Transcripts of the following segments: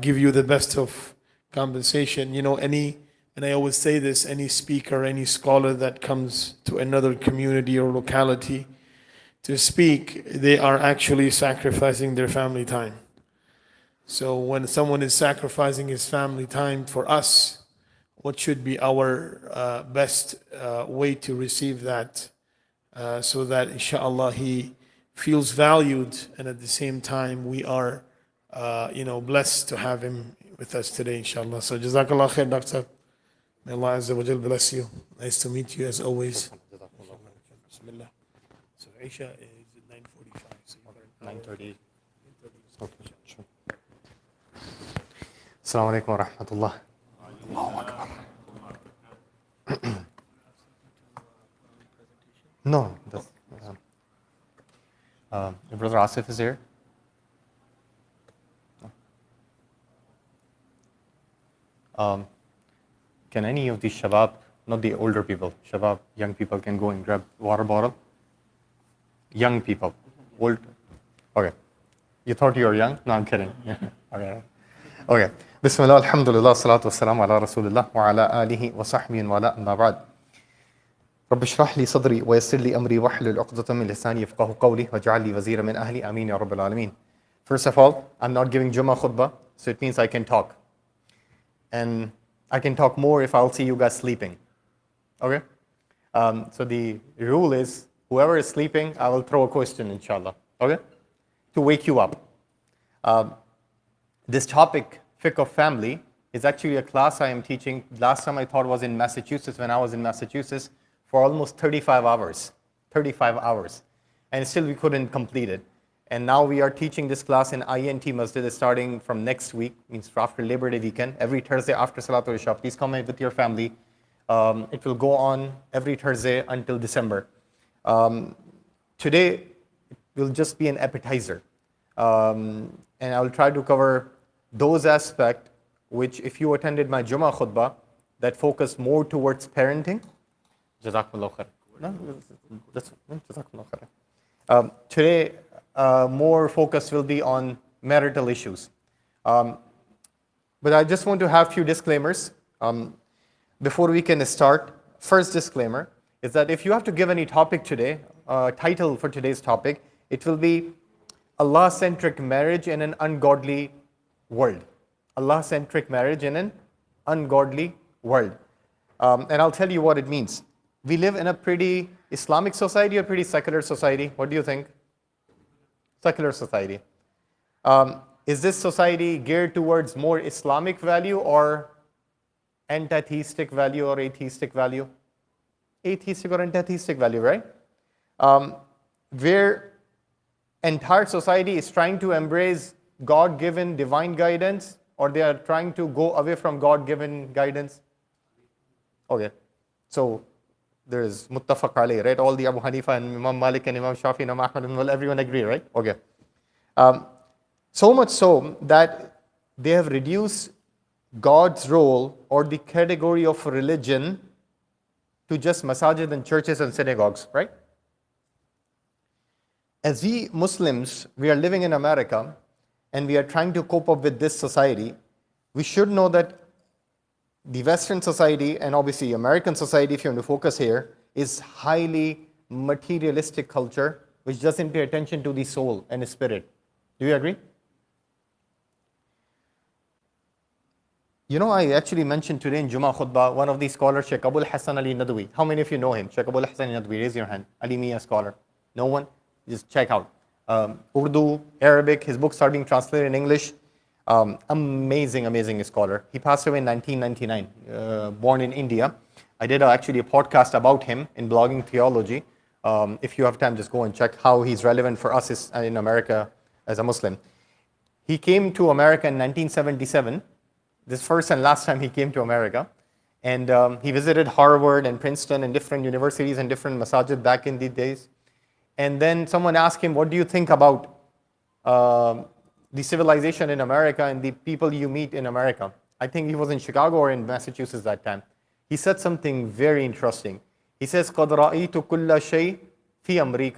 give you the best of compensation. And I always say this, any speaker, any scholar that comes to another community or locality to speak, they are actually sacrificing their family time. So when someone is sacrificing his family time for us, what should be our best way to receive that, so that inshallah he feels valued, and at the same time we are blessed to have him with us today, inshallah. So jazakallah khair, Dr. May Allah Azza wa Jal bless you. Nice to meet you as always. Bismillah. So Isha is 9:45. So 9:30. Okay, sure. Assalamu alaikum wa rahmatullah. Allahu Akbar. No, your brother Asif is here. Can any of the shabab, not the older people, shabab, young people can go and grab water bottle? Young people, old, okay. You thought you were young? No, I'm kidding. Okay. Bismillah, alhamdulillah, salatu wassalamu ala rasulillah wa ala alihi wa sahbihi wa ala amma ba'd. رب اشرح لي صدري ويسر لي أمري واحلل عقدة من لساني يفقهوا قولي واجعل لي وزيرا من أهلي آمين يا رب العالمين. First of all, I'm not giving Jummah khutbah, so it means I can talk. And I can talk more if I'll see you guys sleeping. Okay? So the rule is, whoever is sleeping, I will throw a question, inshallah. Okay? To wake you up. This topic, Fiqh of Family, is actually a class I am teaching. Last time I thought was in Massachusetts, when I was in Massachusetts, for almost 35 hours. 35 hours. And still we couldn't complete it. And now we are teaching this class in INT Masjid starting from next week, means after Labor Day weekend, every Thursday after Salatul Isha. Please come in with your family. It will go on every Thursday until December. Today, it will just be an appetizer. And I will try to cover those aspects which, if you attended my Jummah khutbah, that focus more towards parenting. Jazakumullah khair. No, that's Jazakumullah khair. Today, more focus will be on marital issues. But I just want to have a few disclaimers. Before we can start, first disclaimer is that if you have to give any topic today, title for today's topic, it will be Allah-centric marriage in an ungodly world. Allah-centric marriage in an ungodly world. And I'll tell you what it means. We live in a pretty Islamic society or pretty secular society? What do you think? Secular society. Is this society geared towards more Islamic value or antitheistic value or atheistic value? Atheistic or antitheistic value, right? Where entire society is trying to embrace God-given divine guidance, or they are trying to go away from God-given guidance? Okay, so there is muttafaq alayh, right? All the Abu Hanifa and Imam Malik and Imam Shafi and Imam Ahmad, and everyone agree, right? Okay. So much so that they have reduced God's role or the category of religion to just masajid and churches and synagogues, right? As we Muslims, we are living in America and we are trying to cope up with this society, we should know that the Western society, and obviously American society, if you want to focus here, is highly materialistic culture, which doesn't pay attention to the soul and the spirit. Do you agree? You know, I actually mentioned today in Jummah khutbah, one of these scholars, Sheikh Abul Hassan Ali Nadwi. How many of you know him? Sheikh Abul Hassan Ali Nadwi, raise your hand. Alimiya scholar. No one? Just check out. Urdu, Arabic, his books are being translated in English. Amazing scholar. He passed away in 1999, born in India. I did actually a podcast about him in Blogging Theology. If you have time, just go and check how he's relevant for us in America as a Muslim. He came to America in 1977. This first and last time he came to America. And he visited Harvard and Princeton and different universities and different masajid back in the days. And then someone asked him, what do you think about the civilization in America and the people you meet in America? I think he was in Chicago or in Massachusetts that time. He said something very interesting. He says, قَدْ رَأَيْتُ كُلَّ شَيْءٍ فِي أَمْرِيكَ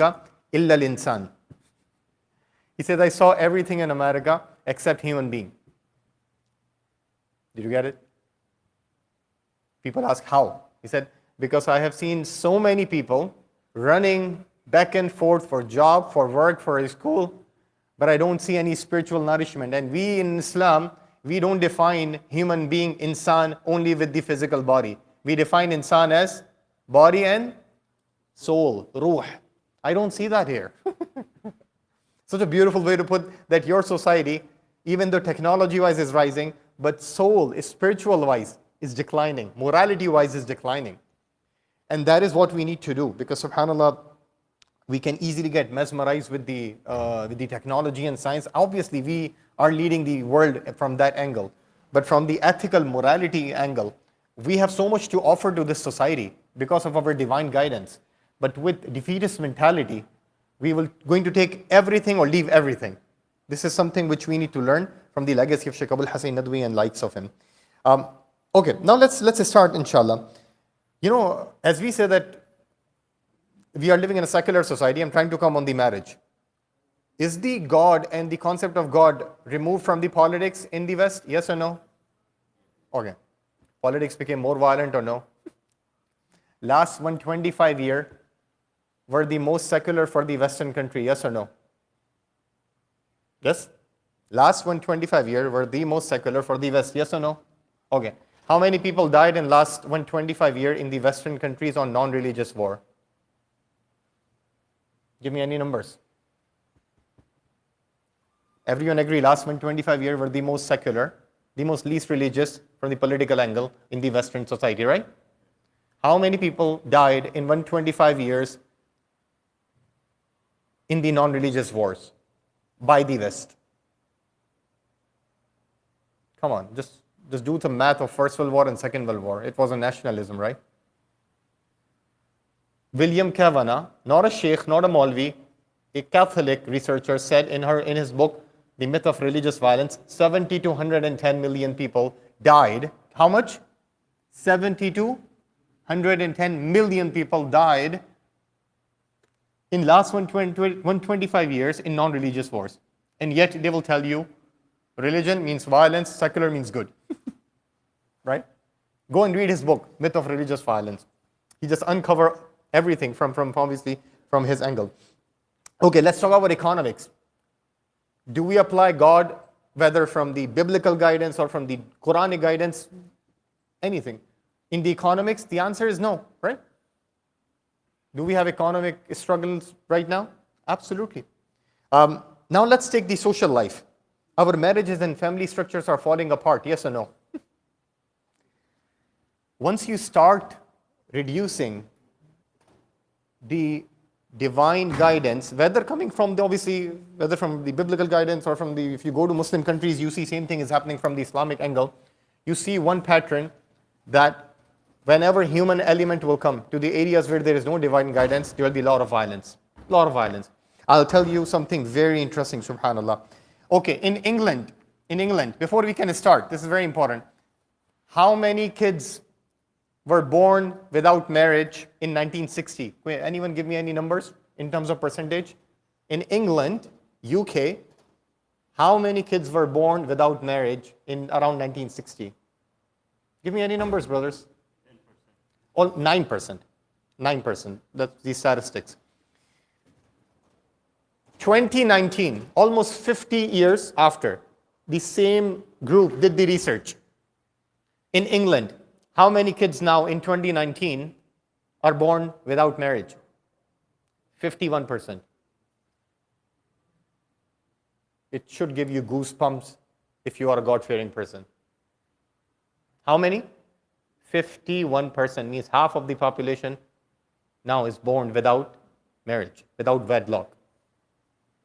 إِلَّا الْإِنسَانِ. He says, I saw everything in America except human being. Did you get it? People ask how. He said, because I have seen so many people running back and forth for job, for work, for school, but I don't see any spiritual nourishment. And we in Islam, we don't define human being, insan, only with the physical body. We define insan as body and soul, ruh. I don't see that here. Such a beautiful way to put that your society, even though technology-wise is rising, but soul, spiritual-wise, is declining. Morality-wise is declining. And that is what we need to do, because subhanAllah, we can easily get mesmerized with the technology and science. Obviously, we are leading the world from that angle. But from the ethical morality angle, we have so much to offer to this society because of our divine guidance. But with defeatist mentality, we will going to take everything or leave everything. This is something which we need to learn from the legacy of Sheikh Abul Hasan Nadwi and likes of him. Okay, now let's start, inshallah. You know, as we say that we are living in a secular society, I'm trying to come on the marriage. Is the God and the concept of God removed from the politics in the West? Yes or no? Okay. Politics became more violent or no? Last 125 years were the most secular for the Western country, yes or no? Yes? Last 125 years were the most secular for the West, yes or no? Okay. How many people died in last 125 years in the Western countries on non-religious war? Give me any numbers. Everyone agree last 125 years were the most secular, the most least religious from the political angle in the Western society, right? How many people died in 125 years in the non-religious wars by the West? Come on, just do the math of First World War and Second World War. It was a nationalism, right? William Kavanagh, not a sheikh, not a Maulvi, a Catholic researcher, said in his book, The Myth of Religious Violence, 70 to 110 million people died. How much? 70 to 110 million people died in last 125 years in non-religious wars. And yet they will tell you, religion means violence, secular means good. Right? Go and read his book, Myth of Religious Violence. He just uncovered everything from obviously from his angle. Okay, let's talk about economics. Do we apply God, whether from the biblical guidance or from the Quranic guidance? Anything. In the economics, the answer is no, right? Do we have economic struggles right now? Absolutely. Now let's take the social life. Our marriages and family structures are falling apart, yes or no? Once you start reducing the divine guidance, whether coming from the, obviously, whether from the biblical guidance or from the, if you go to Muslim countries, you see same thing is happening from the Islamic angle. You see one pattern that whenever human element will come to the areas where there is no divine guidance, there will be a lot of violence. A lot of violence. I'll tell you something very interesting, subhanAllah. Okay, in England, before we can start, this is very important. How many kids were born without marriage in 1960? Wait, anyone give me any numbers in terms of percentage? In England, UK, how many kids were born without marriage in around 1960? Give me any numbers, brothers. 9%. 9%. That's the statistics. 2019, almost 50 years after, the same group did the research. In England, how many kids now in 2019 are born without marriage? 51%. It should give you goosebumps if you are a God-fearing person. How many? 51%, means half of the population now is born without marriage, without wedlock.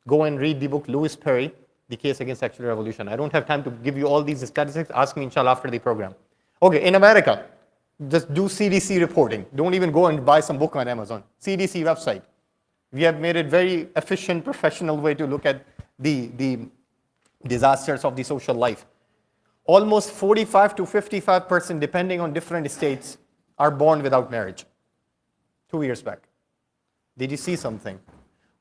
Go and read the book Louis Perry, The Case Against Sexual Revolution. I don't have time to give you all these statistics. Ask me, inshallah, after the program. Okay, in America, just do CDC reporting. Don't even go and buy some book on Amazon. CDC website. We have made it very efficient, professional way to look at the disasters of the social life. Almost 45 to 55%, depending on different states, are born without marriage. 2 years back. Did you see something?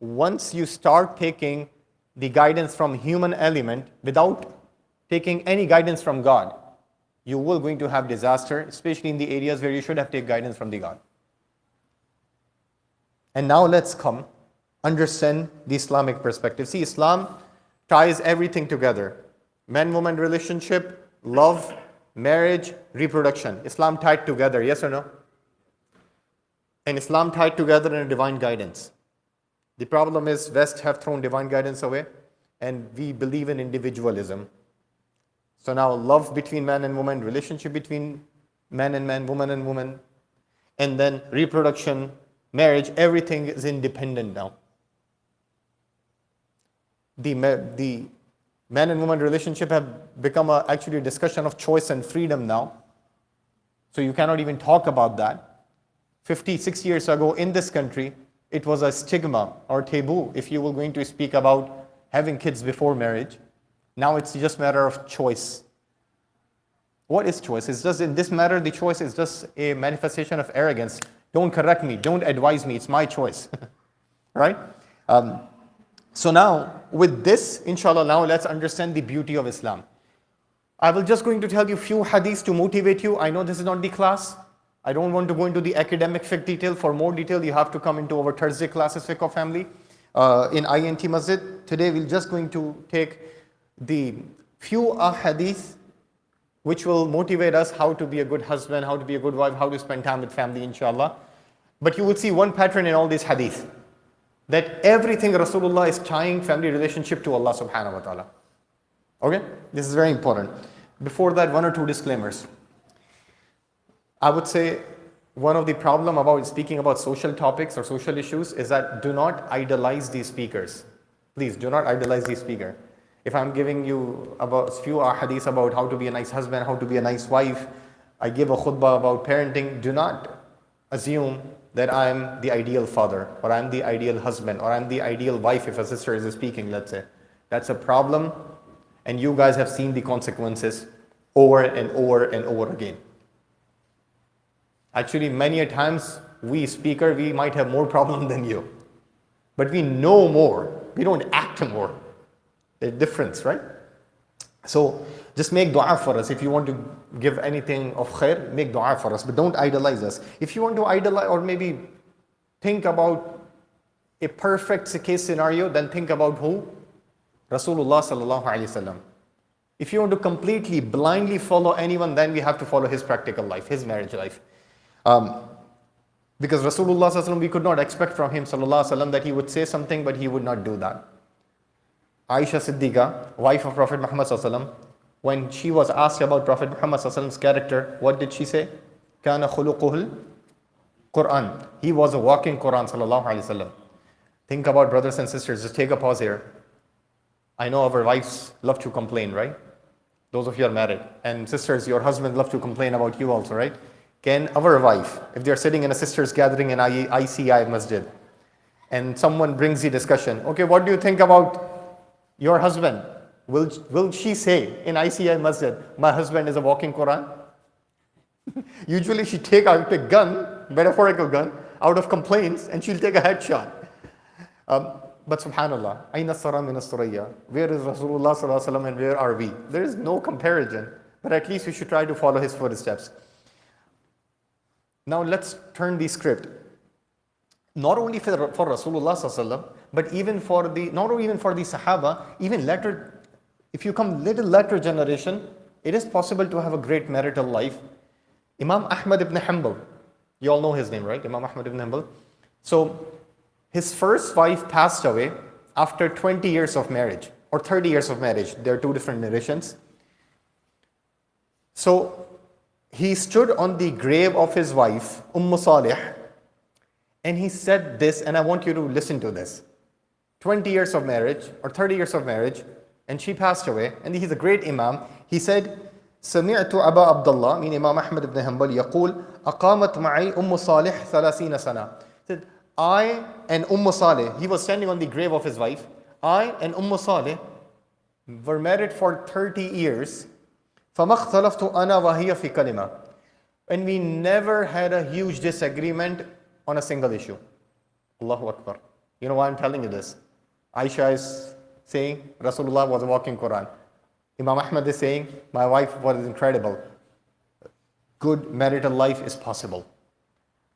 Once you start taking the guidance from human element without taking any guidance from God, you will going to have disaster, especially in the areas where you should have taken guidance from the God. And now let's understand the Islamic perspective. See, Islam ties everything together. Man-woman relationship, love, marriage, reproduction. Islam tied together, yes or no? And Islam tied together in a divine guidance. The problem is West have thrown divine guidance away and we believe in individualism. So now love between man and woman, relationship between man and man, woman and woman, and then reproduction, marriage, everything is independent now. The man and woman relationship have become actually a discussion of choice and freedom now. So you cannot even talk about that. 50, 60 years ago in this country, it was a stigma or taboo if you were going to speak about having kids before marriage. Now it's just a matter of choice. What is choice? It's just in this matter, the choice is just a manifestation of arrogance. Don't correct me, don't advise me, it's my choice. Right? So now, with this, inshallah, now let's understand the beauty of Islam. I will just going to tell you few hadiths to motivate you. I know this is not the class. I don't want to go into the academic fiqh detail. For more detail, you have to come into our Thursday classes, Fiqh of Family, in INT Masjid. Today, we're just going to take the few hadiths which will motivate us how to be a good husband, how to be a good wife, how to spend time with family, inshallah. But you will see one pattern in all these hadith, that everything Rasulullah is tying family relationship to Allah subhanahu wa ta'ala. Okay? This is very important. Before that, one or two disclaimers. I would say one of the problem about speaking about social topics or social issues is that do not idolize these speakers. Please, do not idolize these speakers. If I'm giving you about a few hadiths about how to be a nice husband, how to be a nice wife, I give a khutbah about parenting, do not assume that I'm the ideal father, or I'm the ideal husband, or I'm the ideal wife if a sister is speaking, let's say. That's a problem, and you guys have seen the consequences over and over and over again. Actually, many a times, we speaker, we might have more problem than you. But we know more, we don't act more. There's a difference, right? So just make dua for us. If you want to give anything of khair, make dua for us, but don't idolize us. If you want to idolize or maybe think about a perfect case scenario, then think about who? Rasulullah sallallahu alaihi wasallam. If you want to completely blindly follow anyone, then we have to follow his practical life, his marriage life. Because Rasulullah sallallahu alaihi wasallam, we could not expect from him sallallahu alaihi wasallam that he would say something, but he would not do that. Aisha Siddiqa, wife of Prophet Muhammad sallallahu alaihi wasallam, when she was asked about Prophet Muhammad sallallahu alaihi wasallam's character, what did she say? Kana khuluquhul Quran. He was a walking Quran sallallahu alaihi wasallam. Think about brothers and sisters. Just take a pause here. I know our wives love to complain, right? Those of you are married. And sisters, your husband love to complain about you also, right? Can our wife, if they're sitting in a sisters gathering in ICI Masjid, and someone brings the discussion, okay, what do you think about your husband? Will she say in ICI Masjid, my husband is a walking Quran? Usually she take out a gun, metaphorical gun, out of complaints, and she'll take a headshot. But subhanallah, Aina Sara min as-Suraya. Where is Rasulullah sallallahu alaihi wasallam and where are we? There is no comparison, but at least we should try to follow his footsteps. Now let's turn the script. Not only for Rasulullah sallallahu alaihi wasallam, but even for the, not even for the Sahaba, even later, if you come little later generation, it is possible to have a great marital life. Imam Ahmad ibn Hanbal, you all know his name, right? Imam Ahmad ibn Hanbal. So his first wife passed away after 20 years of marriage, or 30 years of marriage. There are two different narrations. So he stood on the grave of his wife, Salih, and he said this, and I want you to listen to this. 20 years of marriage, or 30 years of marriage, and she passed away, and he's a great imam. He said, سمعت أبا عبد الله من إمام أحمد بن حنبل يقول أقامت معي صالح 30 سنة. Said, I and Salih, he was standing on the grave of his wife. I and Salih were married for 30 years. فما اختلفت أنا وهي في كلمة. And we never had a huge disagreement on a single issue. Allahu Akbar. You know why I'm telling you this? Aisha is saying Rasulullah was a walking Quran. Imam Ahmad is saying my wife was incredible. good marital life is possible.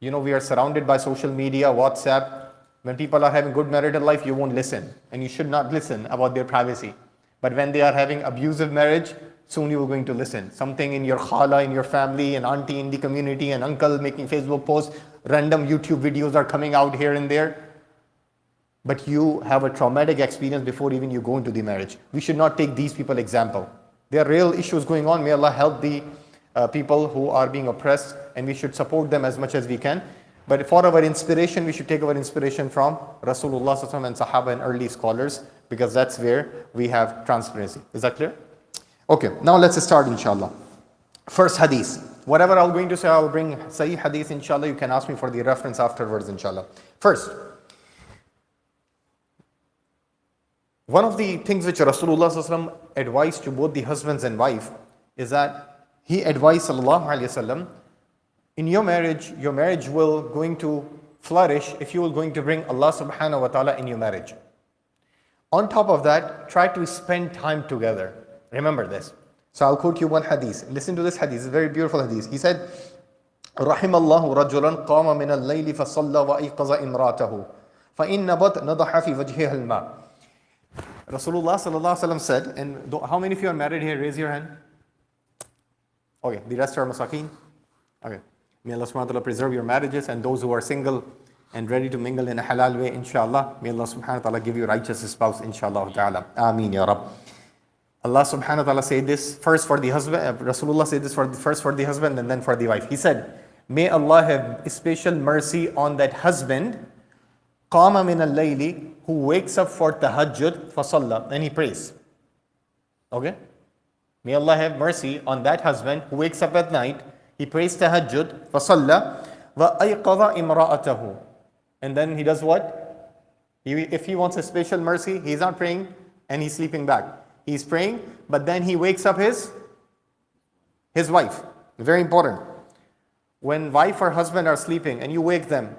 You know, we are surrounded by social media, WhatsApp. When people are having good marital life, you won't listen. And you should not listen about their privacy. But when they are having abusive marriage, soon you are going to listen. Something in your khala, in your family, an auntie in the community, an uncle making Facebook posts, random YouTube videos are coming out here and there. But you have a traumatic experience before even you go into the marriage. We should not take these people example. There are real issues going on. May Allah help the people who are being oppressed, and we should support them as much as we can. But for our inspiration, we should take our inspiration from Rasulullah Sallallahu Alaihi Wasallam and Sahaba and early scholars, because that's where we have transparency. Is that clear? Okay, now let's start inshallah. First hadith. Whatever I'm going to say, I'll bring Sahih hadith inshallah. You can ask me for the reference afterwards inshallah. First, one of the things which Rasulullah Sallallahu Alaihi Wasallam advised to both the husbands and wife is that he advised Sallallahu Alaihi Wasallam, in your marriage will going to flourish if you will going to bring Allah Subhanahu wa Ta'ala in your marriage. On top of that, try to spend time together. Remember this. So I'll quote you one hadith. Listen to this hadith. It's a very beautiful hadith. He said, رحم الله رجلا قام من الليل فصلى وأيقظ امرأته فإن نبت نضح في وجهها الماء. Rasulullah Sallallahu Alaihi Wasallam said, and how many of you are married here? Raise your hand. Okay, the rest are masakeen. Okay. May Allah subhanahu wa ta'ala preserve your marriages, and those who are single and ready to mingle in a halal way, inshallah. May Allah subhanahu wa ta'ala give you righteous spouse, inshallah ta'ala. Ameen ya Rabb. Allah subhanahu wa ta'ala said this first for the husband, Rasulullah said this first for the husband and then for the wife. He said, may Allah have special mercy on that husband, qama min al-layli, who wakes up for tahajjud, fasalla, and he prays. Okay? May Allah have mercy on that husband who wakes up at night, he prays tahajjud, fasalla, wa ayqadha imra'atahu. And then he does what? If he wants a special mercy, he's not praying and he's sleeping back. He's praying, but then he wakes up his wife. Very important. When wife or husband are sleeping and you wake them,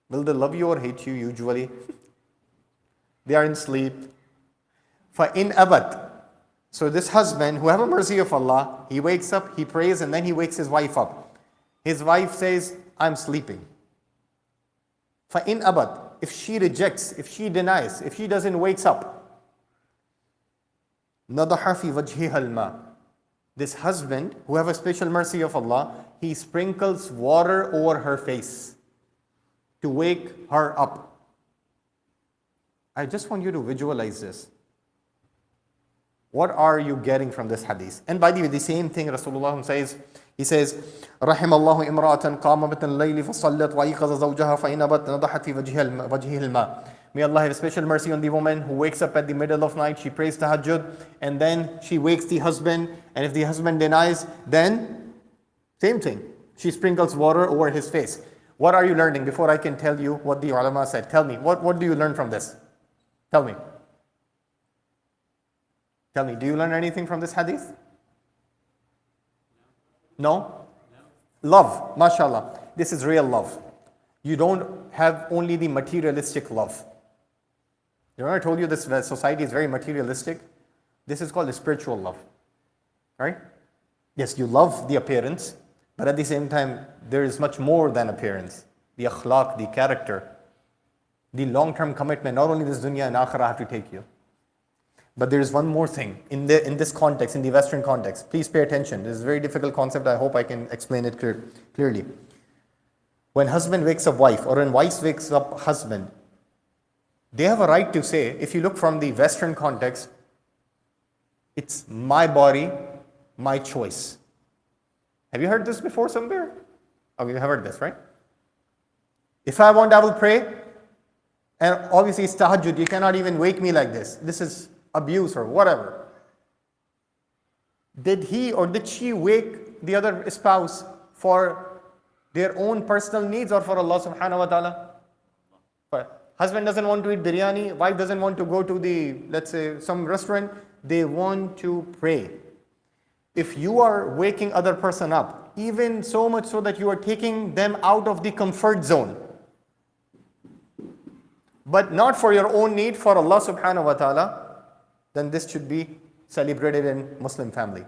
will they love you or hate you usually? They are in sleep. فَإِنْ أَبَتْ. So this husband, who have a mercy of Allah, he wakes up, he prays, and then he wakes his wife up. His wife says, I'm sleeping. فَإِنْ أَبَتْ. If she rejects, if she denies, if she doesn't wake up, نَضَحَ فِي وَجْهِهَا الْمَاءِ. This husband, who have a special mercy of Allah, he sprinkles water over her face to wake her up. I just want you to visualize this. What are you getting from this hadith? And by the way, the same thing Rasulullah says, he says, رحم الله امرأة قامت الليل فصلت وأيقظ زوجها فإن أبت نضحت في وجهه الماء. May Allah have special mercy on the woman who wakes up at the middle of night, she prays tahajjud, and then she wakes the husband, and if the husband denies, then same thing. She sprinkles water over his face. What are you learning before I can tell you what the ulama said? Tell me, what do you learn from this? Tell me. Tell me, do you learn anything from this hadith? No? Love, mashallah. This is real love. You don't have only the materialistic love. You know, I told you this society is very materialistic. This is called a spiritual love. Right? Yes, you love the appearance, but at the same time, there is much more than appearance. The akhlaq, the character, the long-term commitment, not only this dunya and akhirah have to take you. But there is one more thing in this context, in the Western context. Please pay attention. This is a very difficult concept. I hope I can explain it clearly. When husband wakes up wife, or when wife wakes up husband, they have a right to say, if you look from the Western context, it's my body, my choice. Have you heard this before somewhere? Oh, you have heard this, right? If I want, I will pray. And obviously it's tahajjud. You cannot even wake me like this. This is abuse or whatever. Did he or did she wake the other spouse for their own personal needs or for Allah subhanahu wa ta'ala? Husband doesn't want to eat biryani, wife doesn't want to go to the, let's say, some restaurant, they want to pray. If you are waking other person up, even so much so that you are taking them out of the comfort zone, but not for your own need, for Allah subhanahu wa ta'ala, then this should be celebrated in Muslim family.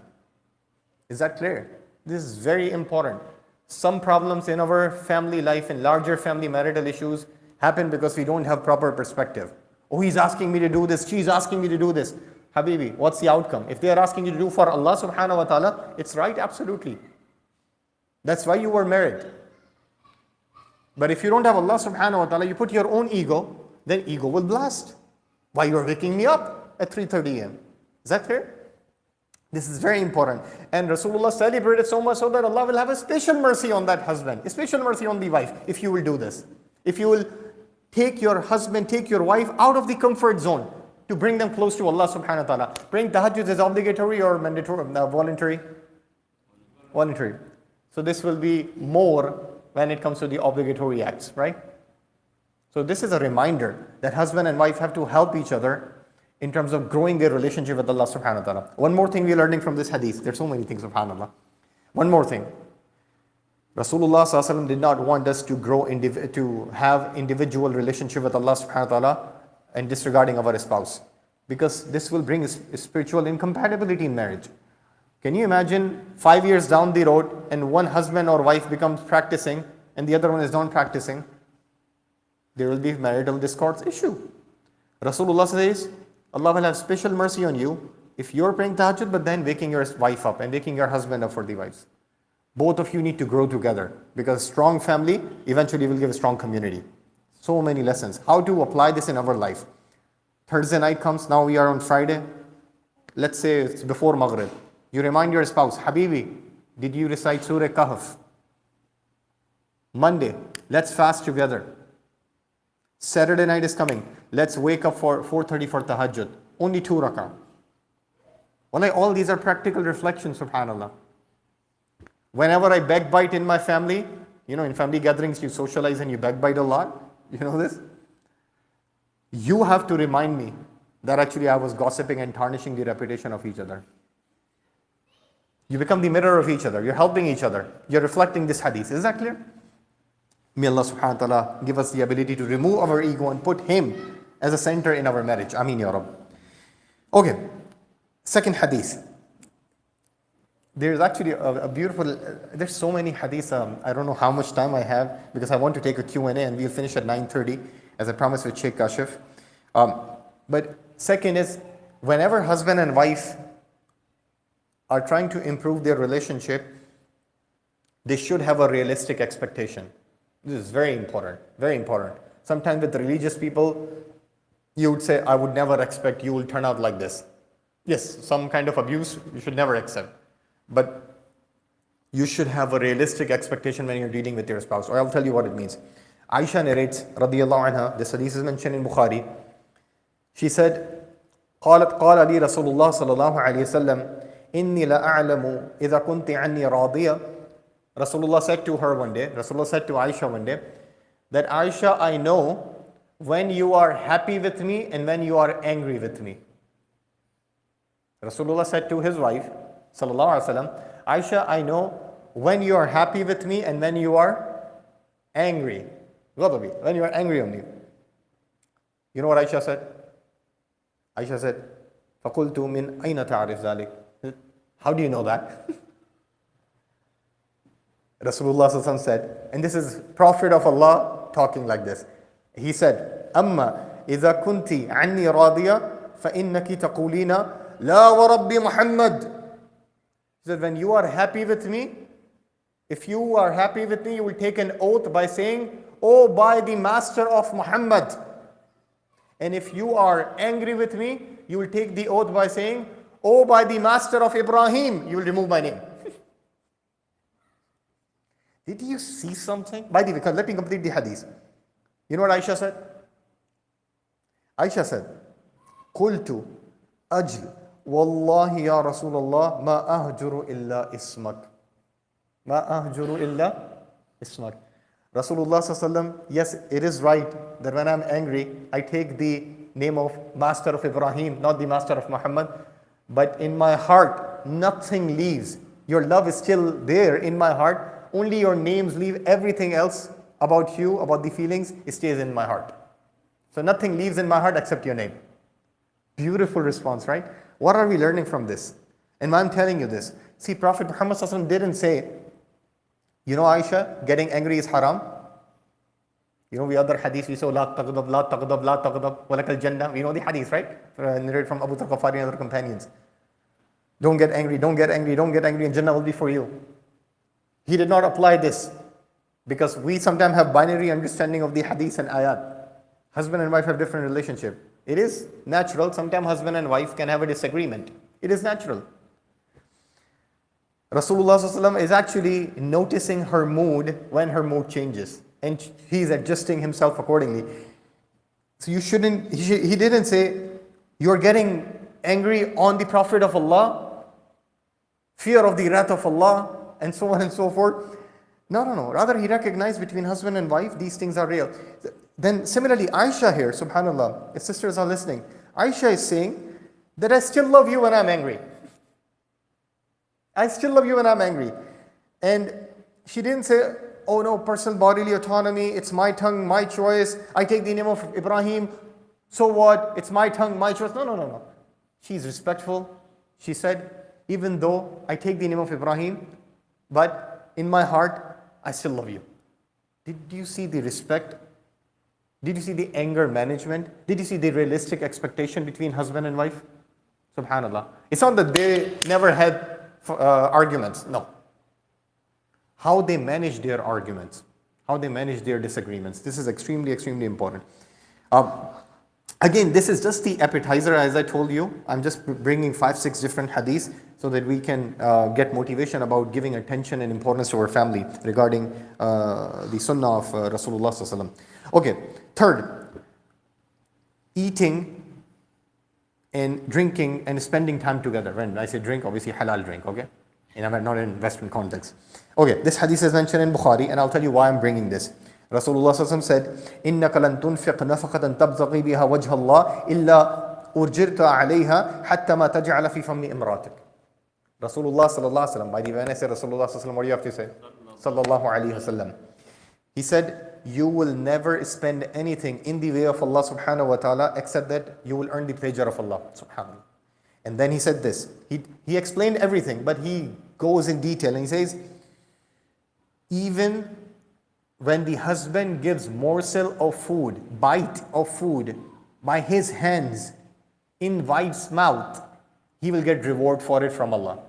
Is that clear? This is very important. Some problems in our family life and larger family marital issues happen because we don't have proper perspective. Oh, he's asking me to do this, she's asking me to do this. Habibi, what's the outcome? If they are asking you to do for Allah subhanahu wa ta'ala, it's right, absolutely. That's why you were married. But if you don't have Allah subhanahu wa ta'ala, you put your own ego, then ego will blast. Why you're waking me up at 3:30 a.m.? Is that clear? This is very important. And Rasulullah celebrated so much so that Allah will have a special mercy on that husband, a special mercy on the wife, if you will do this. If you will take your husband, take your wife out of the comfort zone to bring them close to Allah subhanahu wa ta'ala. Praying tahajjud is obligatory or mandatory, voluntary? Voluntary. So this will be more when it comes to the obligatory acts, right? So this is a reminder that husband and wife have to help each other in terms of growing their relationship with Allah subhanahu wa ta'ala. One more thing we're learning from this hadith. There's so many things, subhanAllah. One more thing. Rasulullah sallallahu alaihi wasallam did not want us to grow, to have individual relationship with Allah subhanahu wa ta'ala and disregarding our spouse. Because this will bring a spiritual incompatibility in marriage. Can you imagine 5 years down the road and one husband or wife becomes practicing and the other one is not practicing? There will be marital discords issue. Rasulullah says, Allah will have special mercy on you if you're praying tahajjud but then waking your wife up and waking your husband up for the wives. Both of you need to grow together because strong family eventually will give a strong community. So many lessons. How to apply this in our life. Thursday night comes, now we are on Friday. Let's say it's before Maghrib. You remind your spouse, Habibi, did you recite Surah Kahf? Monday, let's fast together. Saturday night is coming. Let's wake up for 4:30 for tahajjud. Only 2 rak'ah. Wallahi, all these are practical reflections, subhanAllah. Whenever I backbite in my family, in family gatherings you socialize and you backbite a lot. You know this? You have to remind me that actually I was gossiping and tarnishing the reputation of each other. You become the mirror of each other. You're helping each other. You're reflecting this hadith. Is that clear? May Allah subhanahu wa ta'ala give us the ability to remove our ego and put Him as a center in our marriage. Ameen ya Rabb. Okay, second hadith. There's actually a beautiful, there's so many hadiths. I don't know how much time I have because I want to take a Q&A and we'll finish at 9:30 as I promised with Sheikh Asif. But second is, whenever husband and wife are trying to improve their relationship, they should have a realistic expectation. This is very important, very important. Sometimes with religious people, you would say, I would never expect you will turn out like this. Yes, some kind of abuse you should never accept. But you should have a realistic expectation when you're dealing with your spouse. Or I'll tell you what it means. Aisha narrates, radiyallahu anha, this hadith is mentioned in Bukhari. She said, قالت قال لي رسول الله صلى الله عليه وسلم إني لا أعلم إذا كنت عني راضية. Rasulullah said to her one day, Rasulullah said to Aisha one day, that Aisha, I know when you are happy with me and when you are angry with me. Rasulullah said to his wife, sallallahu alaihi wasallam, Aisha, I know when you are happy with me and when you are angry. Ghadabi, when you are angry on me. You know what Aisha said? Aisha said, فَقُلْتُ مِنْ أَيْنَ تَعْرِفْ ذَلِكَ? How do you know that? Rasulullah said, and this is Prophet of Allah talking like this. He said, أَمَّا إِذَا كُنْتِ عَنِّي رَاضِيَةً فَإِنَّكِ تَقُولِينَ لَا وَرَبِّ مُحَمَّدٍ. He said, when you are happy with me, if you are happy with me, you will take an oath by saying, oh, by the master of Muhammad. And if you are angry with me, you will take the oath by saying, oh, by the master of Ibrahim, you will remove my name. Did you see something? By the way, let me complete the hadith. You know what Aisha said? Aisha said, قُلْتُ أَجْلُ وَاللَّهِ يَا رَسُولَ اللَّهِ مَا أَهْجُرُ إِلَّا إِسْمَكَ مَا أَهْجُرُ إِلَّا إِسْمَكَ. Rasulullah sallallahu, yes, it is right that when I'm angry, I take the name of Master of Ibrahim, not the Master of Muhammad. But in my heart, nothing leaves. Your love is still there in my heart. Only your names leave. Everything else about you, about the feelings, it stays in my heart. So nothing leaves in my heart except your name. Beautiful response, right? What are we learning from this? And I'm telling you this. See, Prophet Muhammad ﷺ didn't say, you know, Aisha, getting angry is haram. You know, we other hadith, we say, La taghdab, la taghdab, la taghdab, walakal jannah. We know the hadith, right? Narrated from Abu Ghafari and other companions. Don't get angry, don't get angry, don't get angry, and Jannah will be for you. He did not apply this because we sometimes have binary understanding of the hadith and ayat. Husband and wife have different relationship. It is natural. Sometimes husband and wife can have a disagreement. It is natural. Rasulullah ﷺ is actually noticing her mood when her mood changes, and he's adjusting himself accordingly. So you shouldn't, he didn't say, you're getting angry on the Prophet of Allah, fear of the wrath of Allah, and so on and so forth. No. Rather, he recognized between husband and wife, these things are real. Then similarly, Aisha here, subhanAllah, if sisters are listening, Aisha is saying that I still love you when I'm angry. I still love you when I'm angry. And she didn't say, oh no, personal bodily autonomy, it's my tongue, my choice, I take the name of Ibrahim, so what, it's my tongue, my choice. No. She's respectful. She said, even though I take the name of Ibrahim, but in my heart, I still love you. Did you see the respect? Did you see the anger management? Did you see the realistic expectation between husband and wife? Subhanallah. It's not that they never had arguments. No. How they manage their arguments, how they manage their disagreements. This is extremely, extremely important. Again, this is just the appetizer, as I told you. I'm just bringing 5-6 different hadiths so that we can get motivation about giving attention and importance to our family regarding the sunnah of Rasulullah ﷺ. Okay, third, eating and drinking and spending time together. When I say drink, obviously halal drink, okay? And not in Western context. Okay, this hadith is mentioned in Bukhari, and I'll tell you why I'm bringing this. Rasulullah ﷺ said, إِنَّكَ لَن تُنْفِقْ نَفَقَةً تَبْتَغِي بِهَا وَجْهَ اللَّهِ إِلَّا أُرْجِرْتَ عَلَيْهَا حَتَّى مَا تَجْعَلَ فِي فَمِّ إِمْرَاتِكَ. Rasulullah ﷺ, by the way, when I say Rasulullah ﷺ, what do you have to say? Sallallahu alayhi wasallam. He said, you will never spend anything in the way of Allah subhanahu wa ta'ala except that you will earn the pleasure of Allah subhanahu. And then he said this. He explained everything, but he goes in detail and he says, even when the husband gives morsel of food, bite of food by his hands in wife's mouth, he will get reward for it from Allah.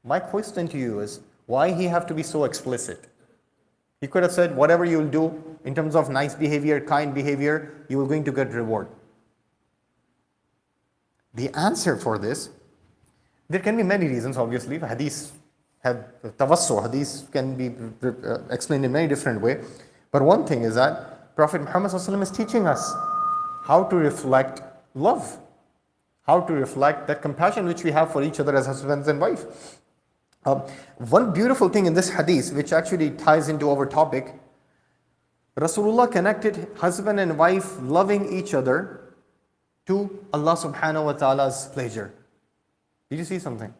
My question to you is, why he have to be so explicit? He could have said, whatever you will do in terms of nice behavior, kind behavior, you are going to get reward. The answer for this, there can be many reasons, obviously. Hadiths have tawassu, hadiths can be explained in many different ways. But one thing is that Prophet Muhammad ﷺ is teaching us how to reflect love, how to reflect that compassion which we have for each other as husbands and wives. One beautiful thing in this hadith, which actually ties into our topic, Rasulullah connected husband and wife loving each other to Allah subhanahu wa ta'ala's pleasure. Did you see something?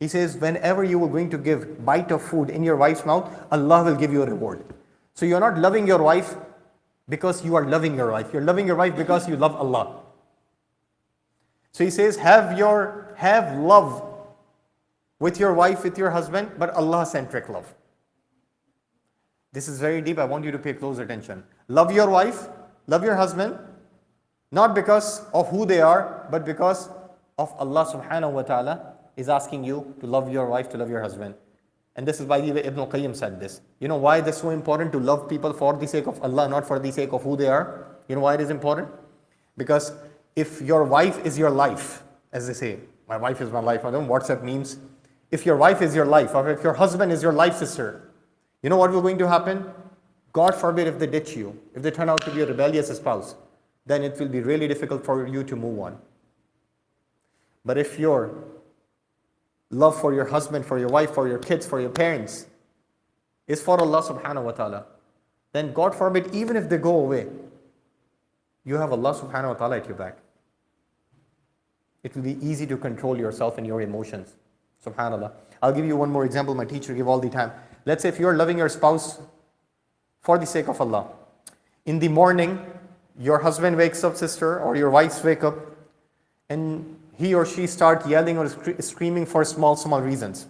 He says, whenever you are going to give bite of food in your wife's mouth, Allah will give you a reward. So you're not loving your wife because you are loving your wife. You're loving your wife because you love Allah. So he says, have love with your wife, with your husband, but Allah-centric love. This is very deep. I want you to pay close attention. Love your wife, love your husband, not because of who they are, but because of Allah subhanahu wa ta'ala is asking you to love your wife, to love your husband. And this is by the way Ibn al-Qayyim said this. You know why it is so important to love people for the sake of Allah, not for the sake of who they are? You know why it is important? Because if your wife is your life, as they say, my wife is my life, I don't know WhatsApp memes. If your wife is your life, or if your husband is your life sister, you know what will going to happen? God forbid if they ditch you, if they turn out to be a rebellious spouse, then it will be really difficult for you to move on. But if your love for your husband, for your wife, for your kids, for your parents is for Allah subhanahu wa ta'ala, then God forbid, even if they go away, you have Allah subhanahu wa ta'ala at your back. It will be easy to control yourself and your emotions. Subhanallah. I'll give you one more example my teacher gives all the time. Let's say if you're loving your spouse for the sake of Allah. In the morning, your husband wakes up, sister, or your wives wake up, and he or she start yelling or screaming for small reasons.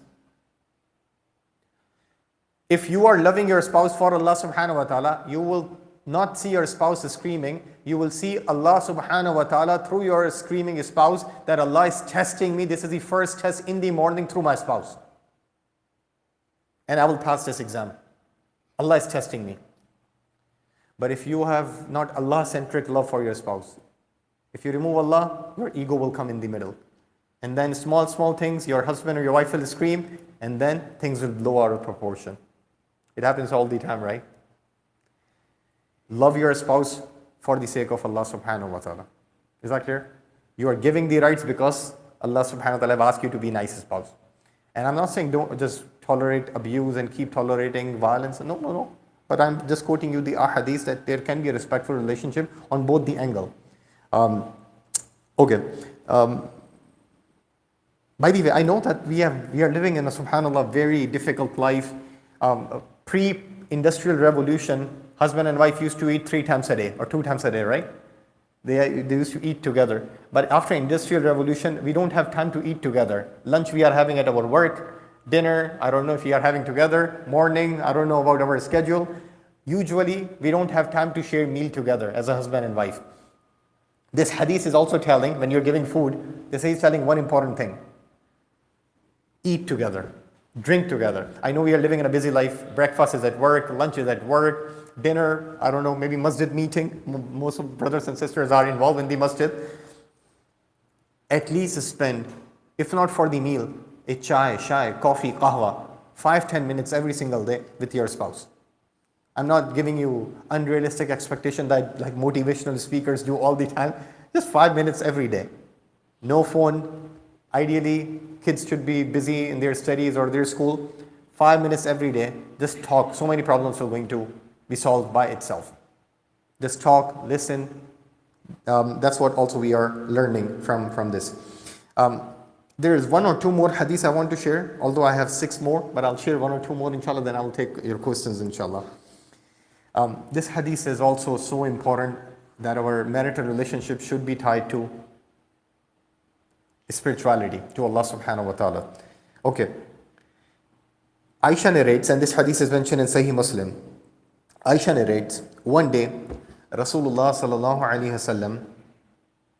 If you are loving your spouse for Allah subhanahu wa ta'ala, you will not see your spouse screaming. You will see Allah subhanahu wa ta'ala through your screaming spouse, that Allah is testing me. This is the first test in the morning through my spouse. And I will pass this exam. Allah is testing me. But if you have not Allah-centric love for your spouse, if you remove Allah, your ego will come in the middle. And then small things, your husband or your wife will scream, and then things will blow out of proportion. It happens all the time, right? Love your spouse for the sake of Allah subhanahu wa ta'ala. Is that clear? You are giving the rights because Allah subhanahu wa ta'ala have asked you to be nice spouse. And I'm not saying don't just tolerate abuse and keep tolerating violence. No. But I'm just quoting you the ahadith that there can be a respectful relationship on both the angle. Okay. By the way, I know that we are living in a subhanallah very difficult life. Pre-industrial revolution, husband and wife used to eat 3 times a day or 2 times a day, right? They used to eat together. But after industrial revolution, we don't have time to eat together. Lunch we are having at our work, dinner, I don't know if we are having together, morning, I don't know about our schedule. Usually, we don't have time to share meal together as a husband and wife. This hadith is also telling, when you're giving food, this is telling one important thing. Eat together. Drink together. I know we are living in a busy life. Breakfast is at work, lunch is at work, dinner, I don't know, maybe masjid meeting. Most of brothers and sisters are involved in the masjid. At least spend, if not for the meal, a chai, coffee, qahwa, 5-10 minutes every single day with your spouse. I'm not giving you unrealistic expectation that like motivational speakers do all the time. Just 5 minutes every day. No phone. Ideally, kids should be busy in their studies or their school. 5 minutes every day. Just talk. So many problems are going to be solved by itself. Just talk, listen. That's what also we are learning from this. There is 1 or 2 more hadiths I want to share, although I have 6 more, but I'll share 1 or 2 more inshallah, then I will take your questions inshallah. This hadith is also so important that our marital relationship should be tied to spirituality, to Allah subhanahu wa ta'ala. Okay. Aisha narrates, and this hadith is mentioned in Sahih Muslim. Aisha narrates, one day, Rasulullah sallallahu alayhi wasallam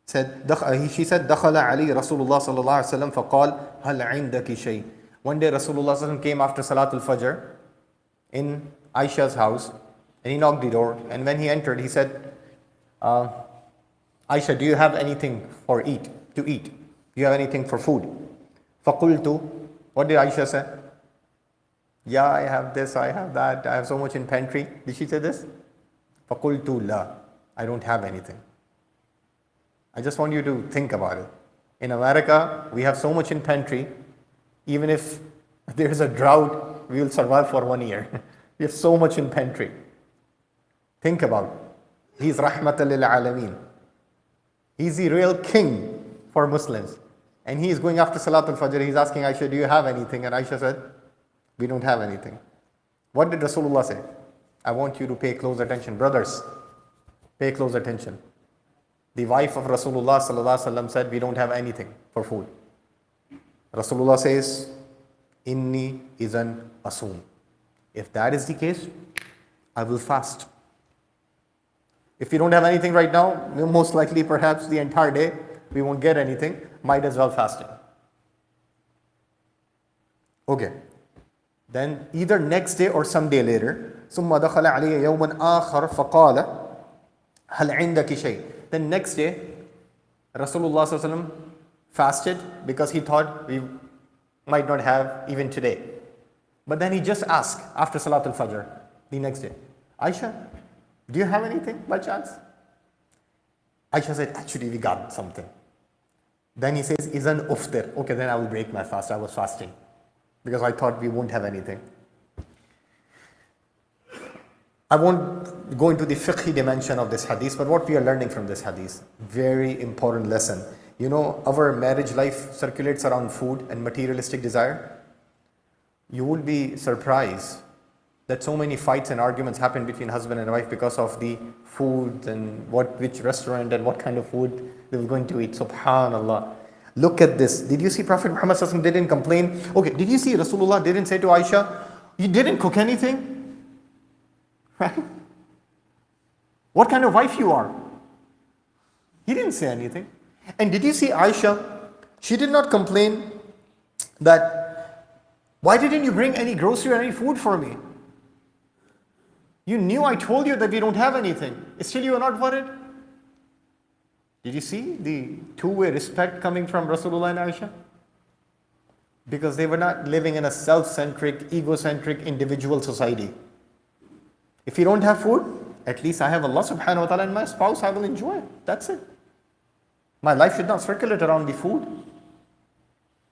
said, she said, دخل علي رسول الله صلى الله عليه وسلم فقال هل عندك شيء. One day Rasulullah sallallahu alayhi wasallam came after Salatul Fajr in Aisha's house, and he knocked the door, and when he entered, he said, Aisha, do you have anything to eat? Do you have anything for food? فَقُلْتُ, what did Aisha say? Yeah, I have this, I have that, I have so much in pantry. Did she say this? فَقُلْتُ لَا, I don't have anything. I just want you to think about it. In America, we have so much in pantry, even if there is a drought, we will survive for 1 year. We have so much in pantry. Think about it. He's rahmatan lil alameen. He's the real king for Muslims. And he is going after Salatul Fajr. He's asking Aisha, do you have anything? And Aisha said, we don't have anything. What did Rasulullah say? I want you to pay close attention. Brothers, pay close attention. The wife of Rasulullah sallallahu alaihi wasallam said, we don't have anything for food. Rasulullah says, Inni izan asum. If that is the case, I will fast. If we don't have anything right now, most likely perhaps the entire day, we won't get anything, might as well fasting. Okay. Then either next day or some day later, ثم دخل علي يوما آخر فقال هل عندك شيء. Then next day, Rasulullah sallallahu alaihi wasallam fasted because he thought we might not have even today. But then he just asked after Salatul Fajr, the next day, Aisha, do you have anything by chance? Aisha said, actually we got something. Then he says, Izan uftir. Okay, then I will break my fast. I was fasting because I thought we won't have anything. I won't go into the fiqh dimension of this hadith, but what we are learning from this hadith, very important lesson. You know, our marriage life circulates around food and materialistic desire. You would be surprised that so many fights and arguments happen between husband and wife because of the food and which restaurant and what kind of food they were going to eat. Subhanallah. Look at this. Did you see Prophet Muhammad sallallahu alaihi wasallam didn't complain? Okay, did you see Rasulullah didn't say to Aisha, you didn't cook anything? Right? What kind of wife you are? He didn't say anything. And did you see Aisha? She did not complain that, why didn't you bring any grocery or any food for me? You knew I told you that we don't have anything. Still you are not worried? Did you see the two-way respect coming from Rasulullah and Aisha? Because they were not living in a self-centric, egocentric, individual society. If you don't have food, at least I have Allah subhanahu wa ta'ala and my spouse, I will enjoy it. That's it. My life should not circulate around the food.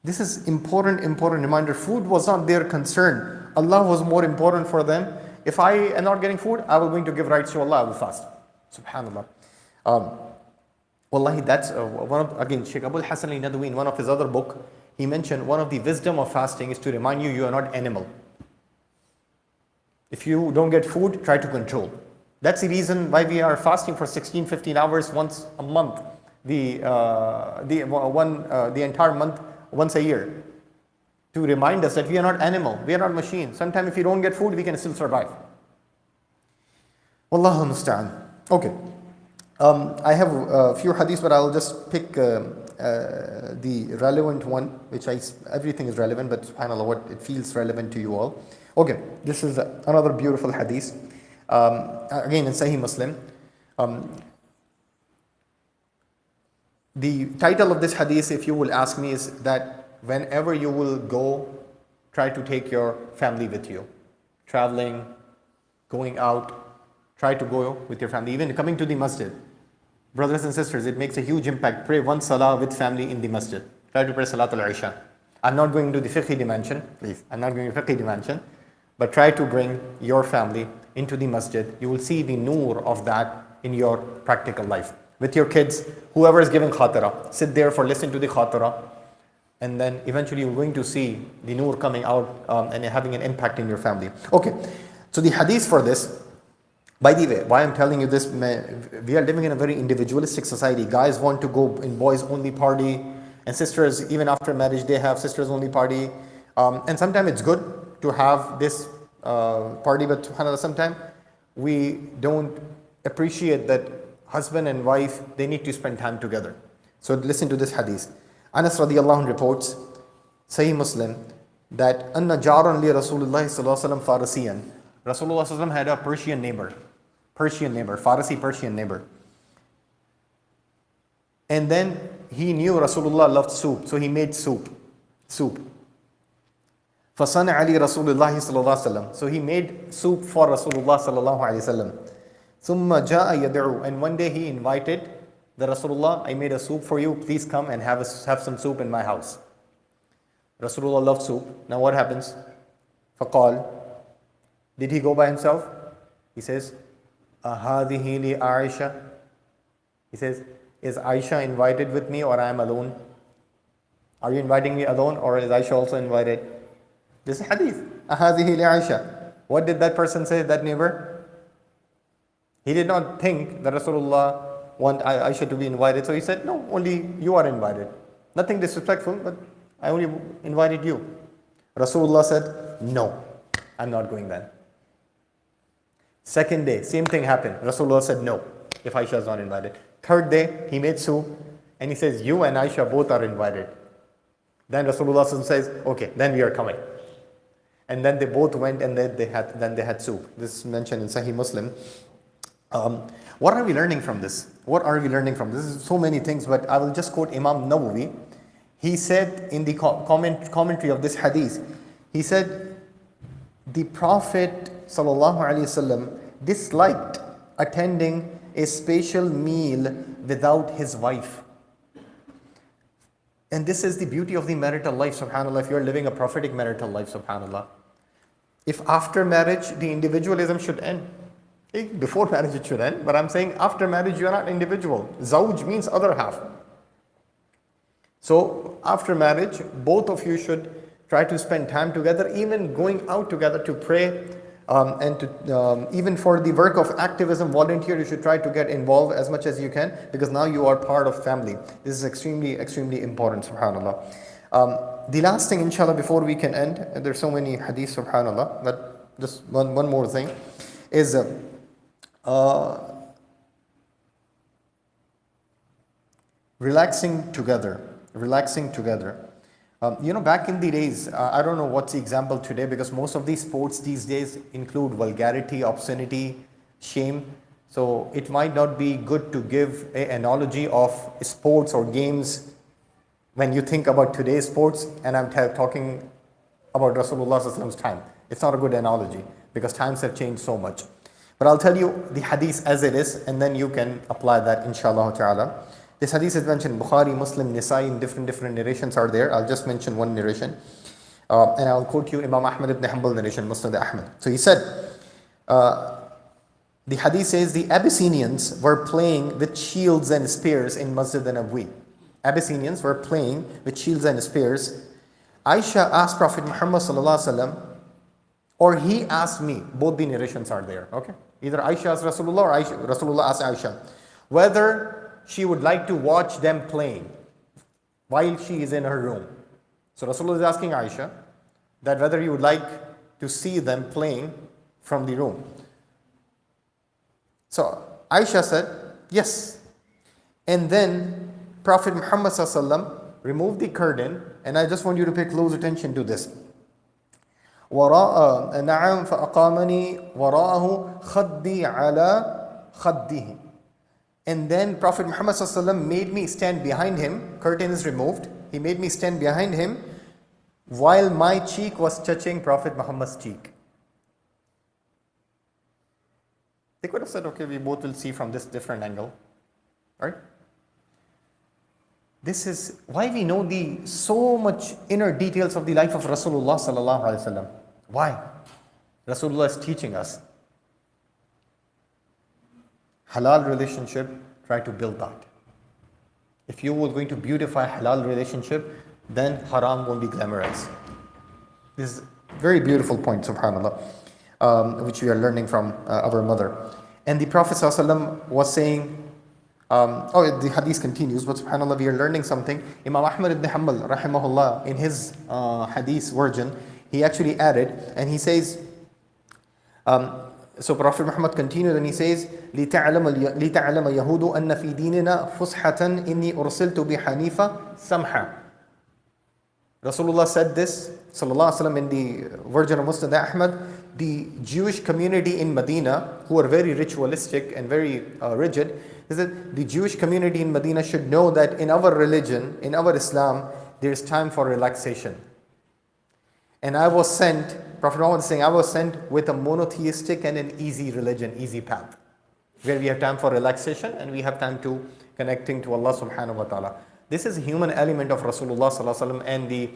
This is important reminder. Food was not their concern. Allah was more important for them. If I am not getting food, I will going to give rights to Allah, I will fast. Subhanallah. Wallahi, that's again, Sheikh Abul Hasan al-Nadwi in one of his other book, he mentioned one of the wisdom of fasting is to remind you are not animal. If you don't get food, try to control. That's the reason why we are fasting for 16, 15 hours once a month. The entire month, once a year. To remind us that we are not animal, we are not machine. Sometimes if you don't get food, we can still survive. Wallahu musta'an. Okay. I have a few hadiths, but I'll just pick the relevant one, which everything is relevant, but subhanAllah, what it feels relevant to you all. Okay, this is another beautiful hadith. Again in Sahih Muslim. The title of this hadith, if you will ask me, is that whenever you will go, try to take your family with you. Traveling, going out, try to go with your family. Even coming to the masjid. Brothers and sisters, it makes a huge impact. Pray one salah with family in the masjid. Try to pray Salatul Isha. I'm not going to the fiqh dimension, please. I'm not going to fiqh dimension. But try to bring your family into the masjid. You will see the noor of that in your practical life. With your kids, whoever is giving khatira, sit there for listening to the khatira. And then eventually you're going to see the noor coming out and having an impact in your family. Okay, so the hadith for this, by the way, why I'm telling you this, we are living in a very individualistic society. Guys want to go in boys only party, and sisters, even after marriage, they have sisters only party. And sometimes it's good to have this party, but subhanAllah, sometimes we don't appreciate that husband and wife, they need to spend time together. So listen to this hadith. Anas radiallahu anhu reports, Sahih Muslim, that Anna jaran li Rasulullah sallallahu alaihi wasallam Farisiyan. Rasulullah sallallahu alaihi wasallam had a Persian neighbor, Farsi Persian neighbor. And then he knew Rasulullah loved soup, so he made soup. Fasana ali Rasulullah sallallahu alaihi wasallam. So he made soup for Rasulullah sallallahu alaihi wasallam. Thumma ja'a yad'u, and one day he invited the Rasulullah, I made a soup for you, please come and have some soup in my house. Rasulullah loved soup. Now what happens? Faqal, did he go by himself? He says, Ahadihi li Aisha. He says, is Aisha invited with me or I am alone? Are you inviting me alone or is Aisha also invited? This is hadith. Ahadihi li Aisha. What did that person say, that neighbor? He did not think that Rasulullah want Aisha to be invited. So he said, no, only you are invited. Nothing disrespectful, but I only invited you. Rasulullah said, no, I'm not going then. Second day, same thing happened. Rasulullah said, no, if Aisha is not invited. Third day, he made soup and he says, you and Aisha both are invited. Then Rasulullah says, okay, then we are coming. And then they both went and then they had soup. This is mentioned in Sahih Muslim. What are we learning from this? This is so many things, but I will just quote Imam Nawawi. He said in the commentary of this hadith, he said, the Prophet ﷺ disliked attending a special meal without his wife. And this is the beauty of the marital life, subhanAllah, if you are living a prophetic marital life, subhanAllah. If after marriage, the individualism should end. Before marriage it should end, but I'm saying after marriage you are not individual. Zawj means other half. So after marriage, both of you should try to spend time together, even going out together to pray And even for the work of activism, volunteer, you should try to get involved as much as you can, because now you are part of family. This is extremely, extremely important, subhanAllah. The last thing, inshallah, before we can end, and there's so many hadiths, subhanAllah, but just one more thing, is relaxing together. Back in the days, I don't know what's the example today, because most of these sports these days include vulgarity, obscenity, shame. So it might not be good to give an analogy of sports or games when you think about today's sports, and I'm talking about Rasulullah's time. It's not a good analogy, because times have changed so much. But I'll tell you the hadith as it is, and then you can apply that, inshallah ta'ala. This hadith is mentioned Bukhari, Muslim, Nisai, in different narrations are there. I'll just mention one narration. And I'll quote you Imam Ahmad ibn Hanbal narration, Musnad Ahmad. So he said, the hadith says, the Abyssinians were playing with shields and spears in Masjid an-Nabawi. Abyssinians were playing with shields and spears. Aisha asked Prophet Muhammad sallallahu alaihi wasallam, or he asked me. Both the narrations are there. Okay, either Aisha asked Rasulullah or Rasulullah asked Aisha whether she would like to watch them playing while she is in her room. So Rasulullah is asking Aisha that whether you would like to see them playing from the room. So Aisha said, yes. And then Prophet Muhammad sallallahu removed the curtain, and I just want you to pay close attention to this. نعم فأقامني وراءه خدي على خده. And then Prophet Muhammad ﷺ made me stand behind him. Curtain is removed. He made me stand behind him while my cheek was touching Prophet Muhammad's cheek. They could have said, okay, we both will see from this different angle. Right? This is why we know the so much inner details of the life of Rasulullah sallallahu alaihi wasallam. Why? Rasulullah is teaching us. Halal relationship, try to build that. If you were going to beautify halal relationship, then haram won't be glamorized. This is a very beautiful point, subhanAllah, which we are learning from our mother. And the Prophet ﷺ was saying, the hadith continues, but subhanAllah, we are learning something. Imam Ahmad ibn Hanbal, rahimahullah, in his hadith version, he actually added, and he says, so Prophet Muhammad continued and he says, لِتَعْلَمَ يَهُودُ أَنَّ فِي دِينِنَا فُسْحَةً إِنِّي أُرْسِلْتُ بِحَنِيفَةٍ سَمْحًا. Rasulullah said this, sallallahu alaihi wasallam, in the version of Musnad Ahmad. The Jewish community in Medina, who are very ritualistic and very rigid, is that the Jewish community in Medina should know that in our religion, in our Islam, there is time for relaxation. And I was sent, Prophet Muhammad is saying, I was sent with a monotheistic and an easy religion, easy path, where we have time for relaxation and we have time to connecting to Allah subhanahu wa ta'ala. This is a human element of Rasulullah sallallahu alaihi wasallam and the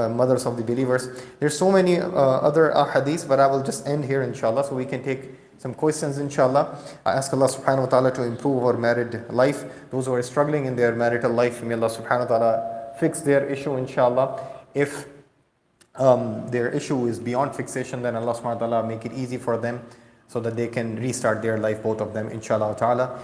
mothers of the believers. There's so many other hadiths, but I will just end here, inshallah, so we can take some questions, inshallah. I ask Allah subhanahu wa ta'ala to improve our married life. Those who are struggling in their marital life, may Allah subhanahu wa ta'ala fix their issue, inshallah. If their issue is beyond fixation, then Allah subhanahu wa ta'ala make it easy for them so that they can restart their life, both of them, inshallah ta'ala.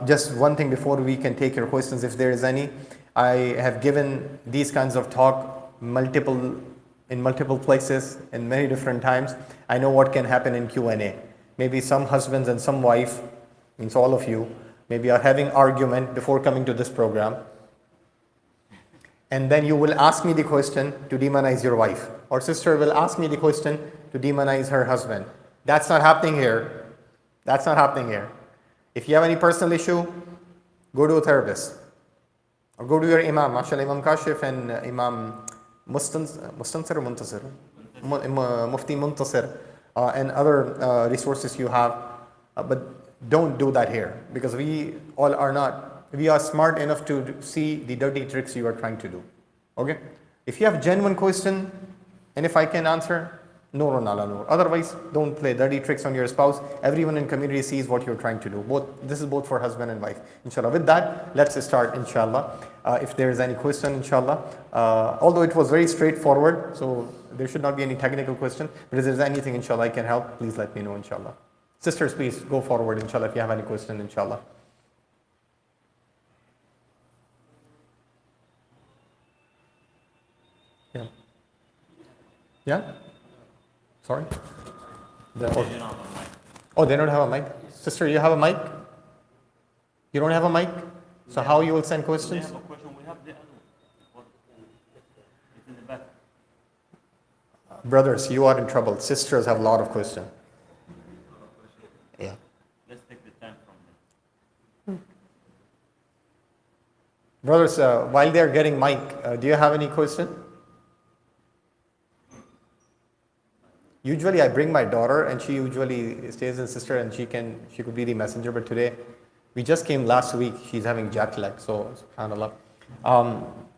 Just one thing before we can take your questions, if there is any. I have given these kinds of talk in multiple places, in many different times. I know what can happen in Q&A. Maybe some husbands and some wife, means all of you, maybe are having argument before coming to this program. And then you will ask me the question to demonize your wife. Or sister will ask me the question to demonize her husband. That's not happening here. That's not happening here. If you have any personal issue, go to a therapist. Or go to your imam, mashallah, Imam Kashif and Imam Mustansir or Muntasir? Mufti Muntasir, and other resources you have. But don't do that here, because we are smart enough to see the dirty tricks you are trying to do. Okay? If you have genuine question, and if I can answer, Nurun ala nur. Otherwise, don't play dirty tricks on your spouse. Everyone in community sees what you're trying to do. This is both for husband and wife. Inshallah. With that, let's start, inshallah. If there is any question, inshallah. Although it was very straightforward, so there should not be any technical question. But if there's anything, inshallah, I can help, please let me know, inshallah. Sisters, please go forward, inshallah, if you have any question, inshallah. Yeah. Yeah? Sorry? Oh, they don't have a mic? Sister, you have a mic? You don't have a mic? So how you will send questions? We have a question. We have the other one. It's in the back. Brothers, you are in trouble. Sisters have a lot of questions. Yeah. Let's take the time from them. Brothers, while they are getting mic, do you have any question? Usually I bring my daughter and she usually stays in sister and she could be the messenger, but today we just came last week. She's having jet lag, so subhanAllah.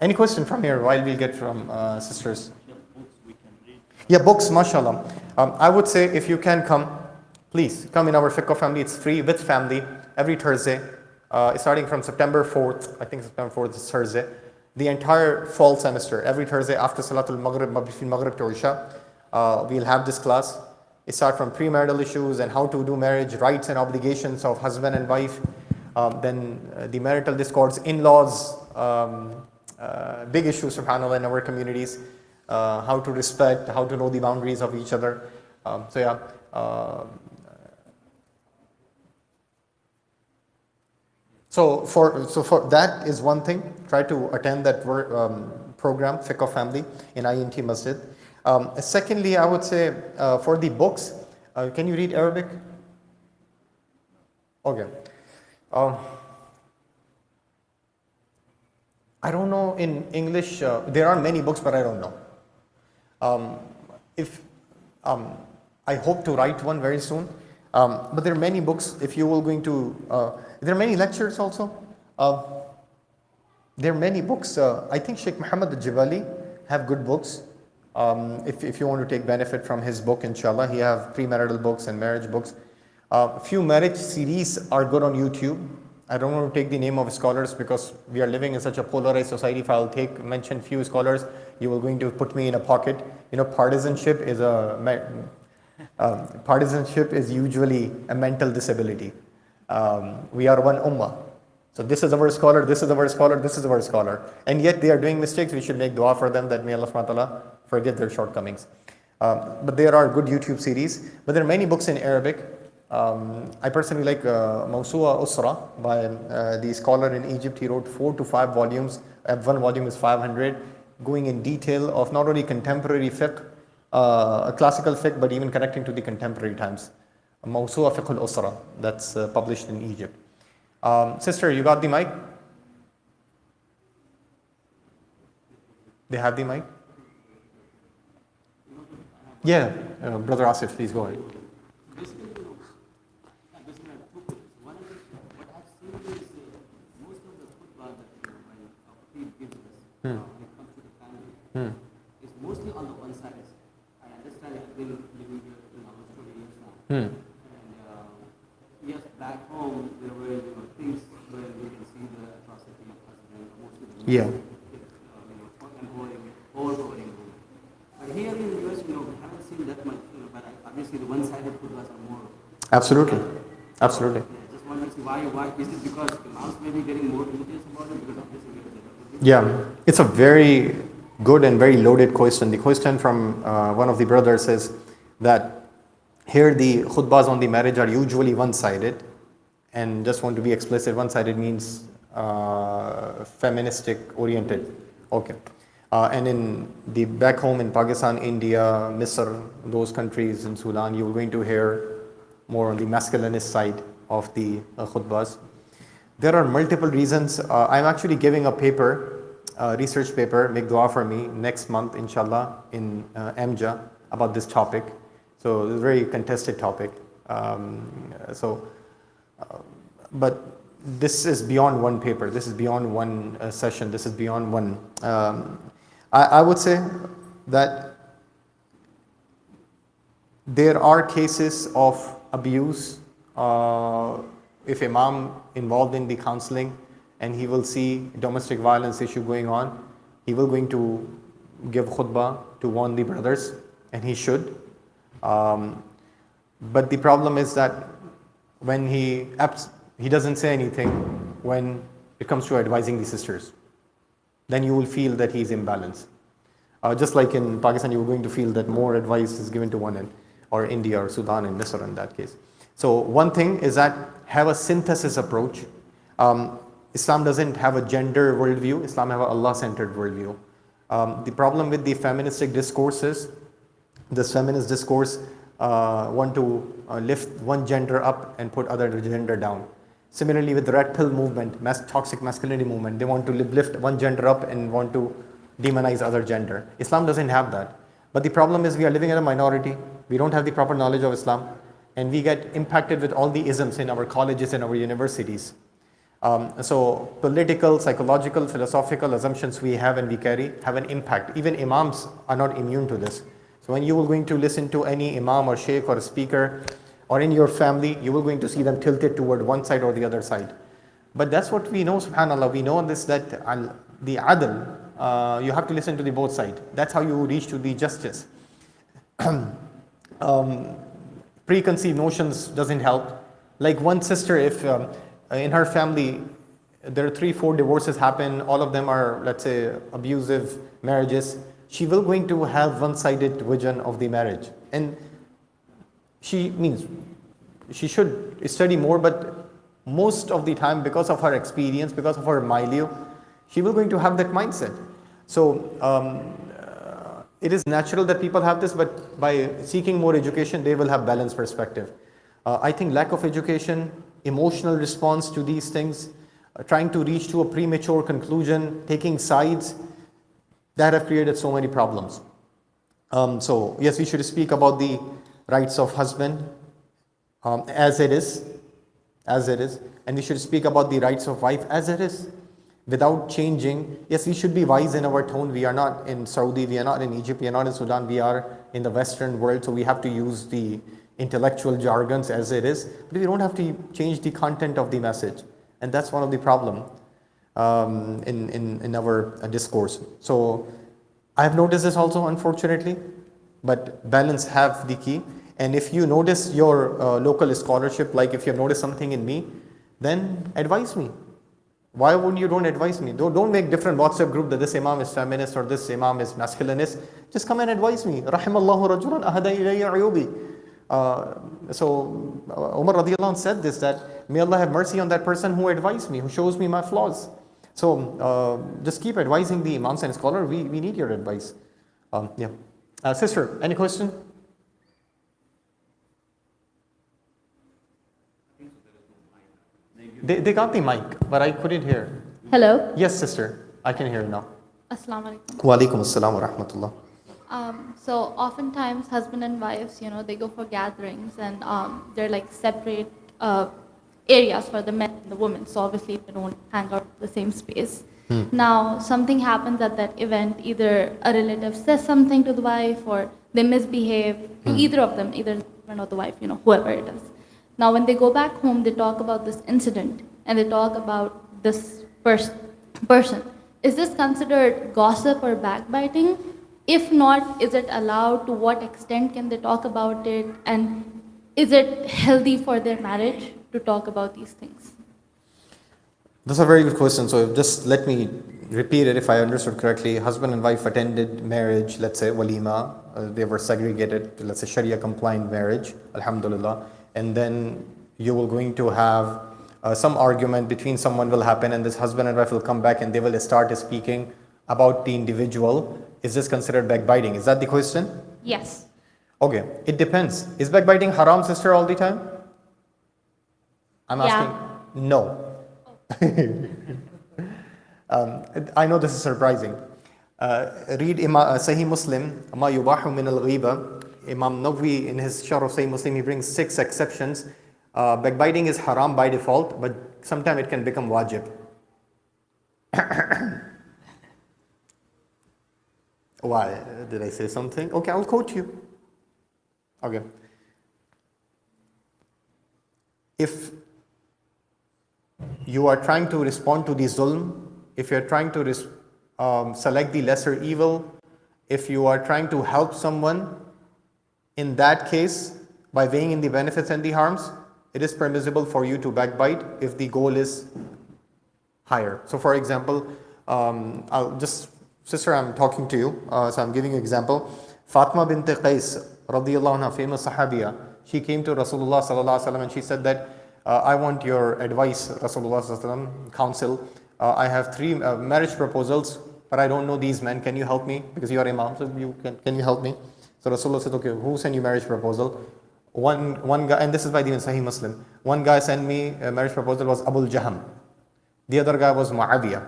Any question from here while we get from sisters? Yeah, books, mashallah. I would say if you can come, please come in our Fiqh family. It's free with family every Thursday, starting from September 4th. I think September 4th is Thursday. The entire fall semester, every Thursday after Salatul Maghrib, between Maghrib to Isha, we'll have this class. It starts from premarital issues and how to do marriage, rights and obligations of husband and wife, then the marital discords, in-laws, big issues, subhanAllah, in our communities, how to respect, how to know the boundaries of each other. So for that is one thing. Try to attend that program, Fiqh Family in INT Masjid. Secondly, I would say for the books, can you read Arabic? Okay. I don't know in English. There are many books, but I don't know. I hope to write one very soon. But there are many books. If you will going to, there are many lectures also. There are many books. I think Sheikh Muhammad al-Jibali have good books. If you want to take benefit from his book, inshallah, he have premarital books and marriage books. Few marriage series are good on YouTube. I don't want to take the name of scholars because we are living in such a polarized society. If I'll mention few scholars, you are going to put me in a pocket. You know, partisanship is usually a mental disability. We are one ummah. So this is our scholar, this is our scholar, this is our scholar. And yet they are doing mistakes. We should make dua for them that may Allah subhanahu wa ta'ala forget their shortcomings. But there are good YouTube series. But there are many books in Arabic. I personally like Mawsu'a Usra by the scholar in Egypt. He wrote 4 to 5 volumes. One volume is 500, going in detail of not only contemporary fiqh, classical fiqh, but even connecting to the contemporary times. Mawsu'a Fiqh al-Usra, that's published in Egypt. Sister, you got the mic? They have the mic? Yeah, Brother Asif, please go ahead. Basically, I have two questions. One is, what I've seen is most of the khutbah that our Prophet gives us when it comes to the family is mostly on the one side. I understand I've been living here in almost 20 years now. And yes, back home there were things where we can see the atrocity of husband, mostly the overboarding. But here in the US, we haven't seen that much. But obviously the one-sided khutbahs are more. Absolutely. Absolutely. I just want to see why is it because imams may be getting more details about it because obviously Yeah, it's a very good and very loaded question. The question from one of the brothers is that here the khutbahs on the marriage are usually one-sided, and just want to be explicit, one-sided means feministic oriented. Okay. And in the back home in Pakistan, India, Misr, those countries in Sudan, you're going to hear more on the masculinist side of the khutbahs. There are multiple reasons. I'm actually giving a paper, research paper, make dua for me, next month, inshallah, in MJA about this topic. So it's a very contested topic. But this is beyond one paper. This is beyond one session. This is beyond one. I would say that there are cases of abuse. If imam involved in the counseling and he will see domestic violence issue going on, he will going to give khutbah to warn the brothers, and he should. But the problem is that when he doesn't say anything when it comes to advising the sisters, then you will feel that he's imbalanced. Just like in Pakistan, you're going to feel that more advice is given to one end, or India or Sudan and Misr in that case. So one thing is that have a synthesis approach. Islam doesn't have a gender worldview. Islam have an Allah-centered worldview. The problem with the feministic discourse is, this feminist discourse want to lift one gender up and put other gender down. Similarly with the red pill movement, toxic masculinity movement, they want to lift one gender up and want to demonize other gender. Islam doesn't have that. But the problem is we are living in a minority. We don't have the proper knowledge of Islam, and we get impacted with all the isms in our colleges and our universities. So political, psychological, philosophical assumptions we have and we carry have an impact. Even imams are not immune to this. So when you are going to listen to any imam or sheikh or speaker, or in your family, you will going to see them tilted toward one side or the other side. But that's what we know, subhanAllah. We know this, that the adl, you have to listen to the both sides. That's how you reach to the justice. Preconceived notions doesn't help. Like one sister, if in her family there are 3-4 divorces happen, all of them are, let's say, abusive marriages, she will going to have one-sided vision of the marriage. And she should study more, but most of the time, because of her experience, because of her milieu, she will going to have that mindset. So it is natural that people have this, but by seeking more education, they will have balanced perspective. I think lack of education, emotional response to these things, trying to reach to a premature conclusion, taking sides, that have created so many problems. So yes, we should speak about the rights of husband as it is, and we should speak about the rights of wife as it is, without changing. Yes, we should be wise in our tone. We are not in Saudi, we are not in Egypt, we are not in Sudan, we are in the Western world, so we have to use the intellectual jargons as it is, but we don't have to change the content of the message. And that's one of the problem in our discourse. So I have noticed this also, unfortunately, but balance have the key. And if you notice your local scholarship, like if you have noticed something in me, then advise me. Why wouldn't you don't advise me? Don't make different WhatsApp group that this imam is feminist or this imam is masculinist. Just come and advise me. Rahimallahu rajulan ahada ilayya ayubi. So Umar radiallahu anh said this, that may Allah have mercy on that person who advised me, who shows me my flaws. So just keep advising the imams and scholars. We need your advice. Yeah. Sister, any question? They got the mic, but I couldn't hear. Hello. Yes, sister, I can hear you now. Assalamu alaikum. Wa alaikum assalam wa rahmatullah. So oftentimes husband and wives, they go for gatherings and they're like separate areas for the men and the women. So obviously they don't hang out in the same space. Now something happens at that event, either a relative says something to the wife or they misbehave to either of them, either the husband or the wife, whoever it is. Now when they go back home, they talk about this incident and they talk about this person. Is this considered gossip or backbiting? If not, is it allowed? To what extent can they talk about it? And is it healthy for their marriage to talk about these things? That's a very good question. So just let me repeat it if I understood correctly. Husband and wife attended marriage, let's say walima. They were segregated, let's say Sharia compliant marriage, alhamdulillah. And then you will going to have some argument between someone will happen, and this husband and wife will come back and they will start speaking about the individual. Is this considered backbiting? Is that the question? Yes. Okay, it depends. Is backbiting haram, sister, all the time? I'm asking. No. I know this is surprising. Read Sahih Muslim, Ma yubahu min al-ghiba. Imam Nawawi in his Sharh of Sahih Muslim, he brings 6 exceptions. Backbiting is haram by default, but sometimes it can become wajib. Why? Did I say something? Okay, I'll quote you. Okay. If you are trying to respond to the zulm, if you're trying to select the lesser evil, if you are trying to help someone, in that case, by weighing in the benefits and the harms, it is permissible for you to backbite if the goal is higher. So for example, sister, I'm talking to you, so I'm giving you an example. Fatima bint Qais, radiyallahu anha, famous Sahabiya, she came to Rasulullah sallallahu alaihi wasallam and she said that, I want your advice, Rasulullah sallallahu alaihi wasallam, counsel. I have 3 marriage proposals, but I don't know these men. Can you help me? Because you are Imam, so can you help me? So Rasulullah said, okay, who sent you marriage proposal? One guy, and this is by the Sahih Muslim. One guy sent me a marriage proposal, was Abu Jaham. The other guy was Muawiyah.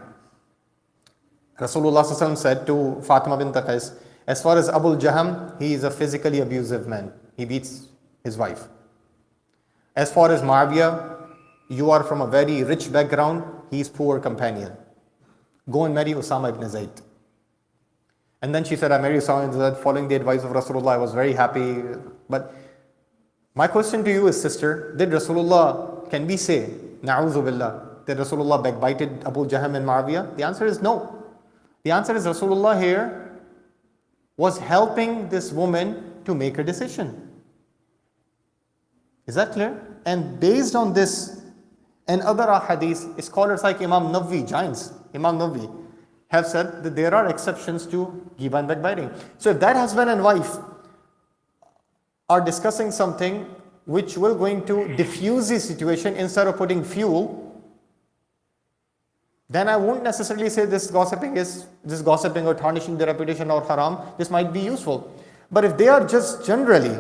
Rasulullah sallallahu alaihi wasallam said to Fatima bint Qais, as far as Abu Jaham, he is a physically abusive man. He beats his wife. As far as Muawiyah, you are from a very rich background, he is poor companion. Go and marry Usama ibn Zayd. And then she said, I married Usama ibn Zayd following the advice of Rasulullah. I was very happy. But my question to you is, sister, did Rasulullah, can we say, na'udhu billah, did Rasulullah backbited Abu Jaham and Muawiyah? The answer is no. The answer is Rasulullah here was helping this woman to make a decision. Is that clear? And based on this and other ahadith, scholars like Imam Nawawi, giants, Imam Nawawi, have said that there are exceptions to ghiba and backbiting. So if that husband and wife are discussing something which will going to diffuse the situation instead of putting fuel, then I won't necessarily say this gossiping or tarnishing the reputation or haram. This might be useful. But if they are just generally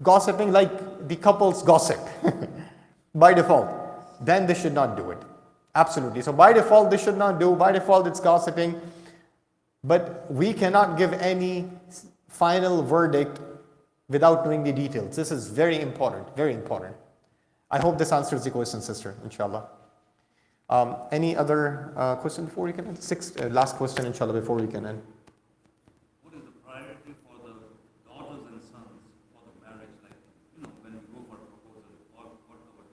gossiping like the couples gossip by default, then they should not do it. Absolutely. So by default, they should not do. By default, it's gossiping. But we cannot give any final verdict without knowing the details. This is very important, very important. I hope this answers the question, sister, inshallah. Any other question before we can end? Last question, inshallah, before we can end. What is the priority for the daughters and sons for the marriage? Like, when we go for a proposal, what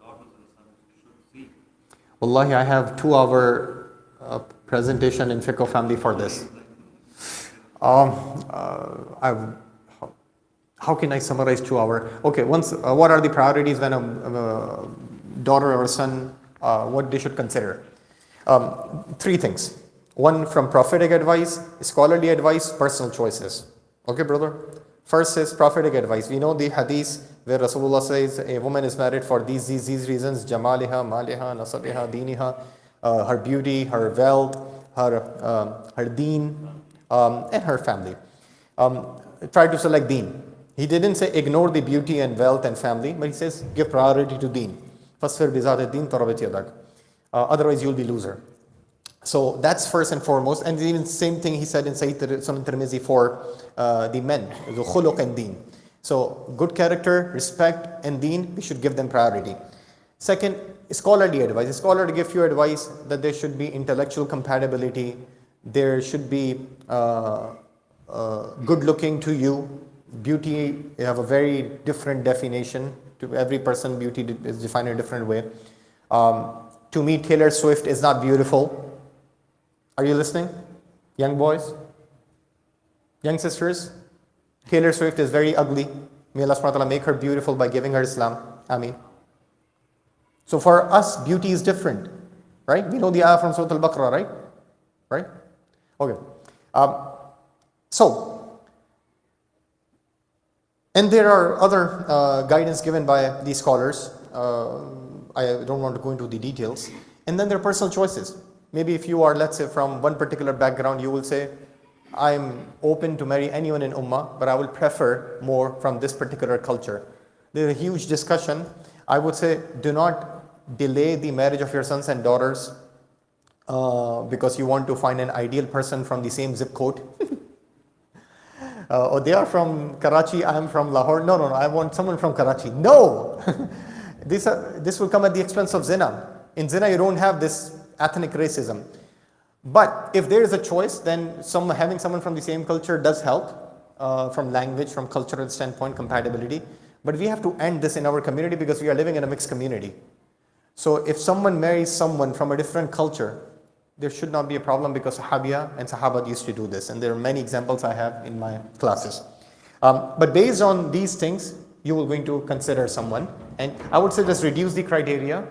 our daughters and sons should see? Wallahi, I have 2-hour presentation in Fiqh family for this. How can I summarize 2 hours? Okay, what are the priorities when a daughter or a son, what they should consider? 3 things. 1 from prophetic advice, scholarly advice, personal choices. Okay, brother? First is prophetic advice. We know the hadith where Rasulullah says a woman is married for these reasons: jamaliha, maliha, nasabiha, diniha, her beauty, her wealth, her deen, and her family. Try to select deen. He didn't say ignore the beauty and wealth and family, but he says give priority to deen. Fasfir bizat ad-din tarabat yadak. Otherwise you'll be loser. So that's first and foremost. And even same thing he said in Sunan Tirmidhi for the men, the khuluq and deen. So good character, respect, and deen, we should give them priority. Second, scholarly advice. A scholar to give you advice that there should be intellectual compatibility, there should be good looking to you. Beauty, you have a very different definition. To every person, beauty is defined in a different way. To me, Taylor Swift is not beautiful. Are you listening? Young boys? Young sisters? Taylor Swift is very ugly. May Allah subhanahu wa ta'ala make her beautiful by giving her Islam. Ameen. So for us, beauty is different. Right? We know the ayah from Surah Al-Baqarah, right? Right? Okay. And there are other guidance given by these scholars. I don't want to go into the details. And then there are personal choices. Maybe if you are, let's say, from one particular background, you will say, I'm open to marry anyone in Ummah, but I will prefer more from this particular culture. There's a huge discussion. I would say, do not delay the marriage of your sons and daughters because you want to find an ideal person from the same zip code. Or they are from Karachi, I am from Lahore. No, I want someone from Karachi. No! This will come at the expense of zina. In zina, you don't have this ethnic racism. But if there is a choice, then having someone from the same culture does help from language, from cultural standpoint, compatibility. But we have to end this in our community because we are living in a mixed community. So if someone marries someone from a different culture, there should not be a problem because Sahabiya and Sahaba used to do this. And there are many examples I have in my classes. But based on these things, you are going to consider someone. And I would say just reduce the criteria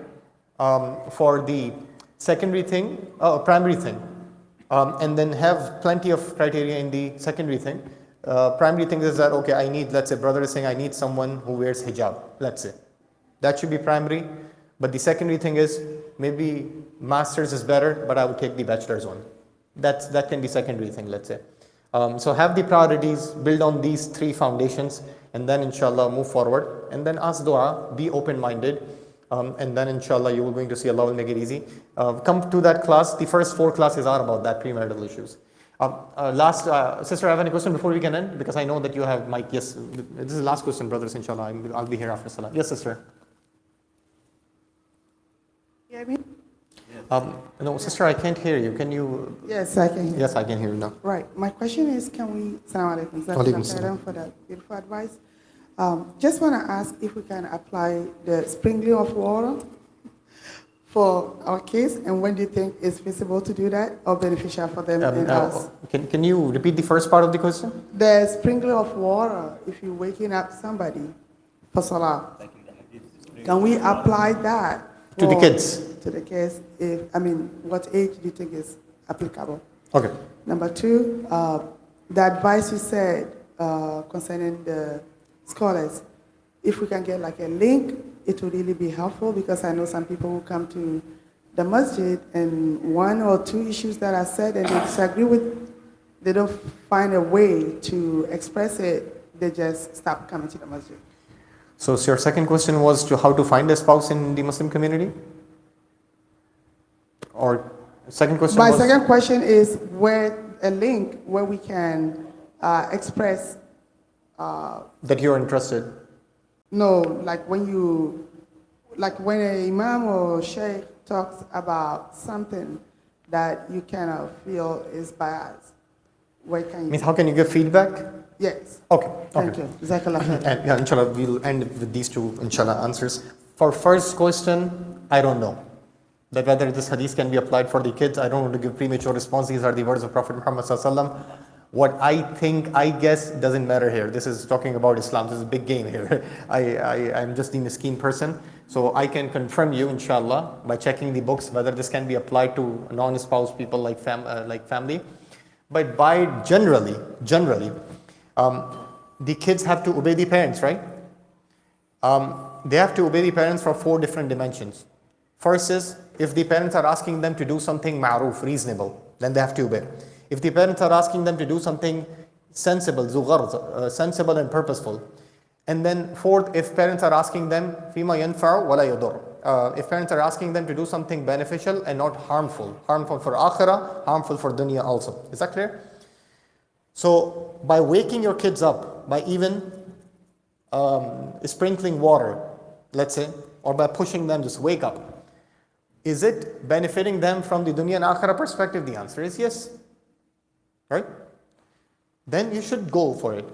for the secondary thing, primary thing. And then have plenty of criteria in the secondary thing. Primary thing is that, okay, I need, let's say brother is saying, I need someone who wears hijab, let's say. That should be primary. But the secondary thing is, maybe master's is better, but I would take the bachelor's one. That can be secondary thing, let's say. So have the priorities, build on these three foundations, and then inshallah move forward. And then ask dua, be open-minded. And then inshallah you will going to see Allah will make it easy. Come to that class. The first 4 classes are about that premarital issues. Sister, I have any question before we can end? Because I know that you have mic. Yes, this is the last question, brothers, inshallah. I'll be here after salah. Yes, sister. You hear me? No, sister, I can't hear you. Can you? Yes, I can hear. Yes, I can hear you now. Right. My question is, can we, Assalamu alaikum, Walaikum salam. for that beautiful advice. Just want to ask if we can apply the sprinkling of water for our kids, and when do you think it's feasible to do that or beneficial for them and us? Can you repeat the first part of the question? The sprinkling of water, if you're waking up somebody for salah, can we apply that To the kids? To the kids. What age do you think is applicable? Okay. Number 2, the advice you said concerning the scholars, if we can get like a link, it would really be helpful, because I know some people who come to the masjid and 1 or 2 issues that are said and they disagree with, they don't find a way to express it, they just stop coming to the masjid. So your second question was to how to find a spouse in the Muslim community? Or second question My was? second question is where a link where we can express. That you're interested. No, like when an imam or sheikh talks about something that you kind of feel is biased, where can you? Means how can you give feedback? Yes. Okay. Thank you. Jazakallah khair. And yeah, inshallah, we'll end with these 2, inshallah, answers. For first question, I don't know. That whether this hadith can be applied for the kids, I don't want to give premature response. These are the words of Prophet Muhammad sallallahu alaihi wasallam. What I think, I guess, doesn't matter here. This is talking about Islam. This is a big game here. I'm just the miskeen person. So I can confirm you, inshallah, by checking the books, whether this can be applied to non-spouse people like family. But by generally, the kids have to obey the parents, right? They have to obey the parents for 4 different dimensions. First is, if the parents are asking them to do something ma'roof, reasonable, then they have to obey. If the parents are asking them to do something sensible, sensible and purposeful. And then 4th, if parents are asking them, فِيمَا يَنْفَعُ وَلَا يَضُرُّ. If parents are asking them to do something beneficial and not harmful. Harmful for akhirah, harmful for dunya also. Is that clear? So, by waking your kids up, by even sprinkling water, let's say, or by pushing them, just wake up. Is it benefiting them from the dunya and akhirah perspective? The answer is yes. Right? Then you should go for it.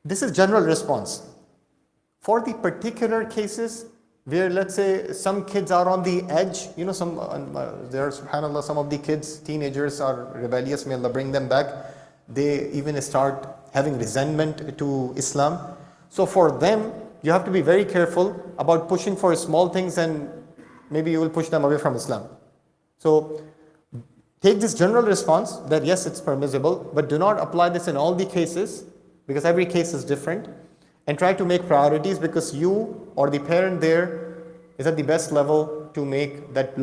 This is general response. For the particular cases where, let's say, some kids are on the edge, there are, subhanAllah, some of the kids, teenagers are rebellious, may Allah bring them back. They even start having resentment to Islam. So for them, you have to be very careful about pushing for small things, and maybe you will push them away from Islam. So take this general response that yes, it's permissible, but do not apply this in all the cases, because every case is different, and try to make priorities, because you or the parent there is at the best level to make that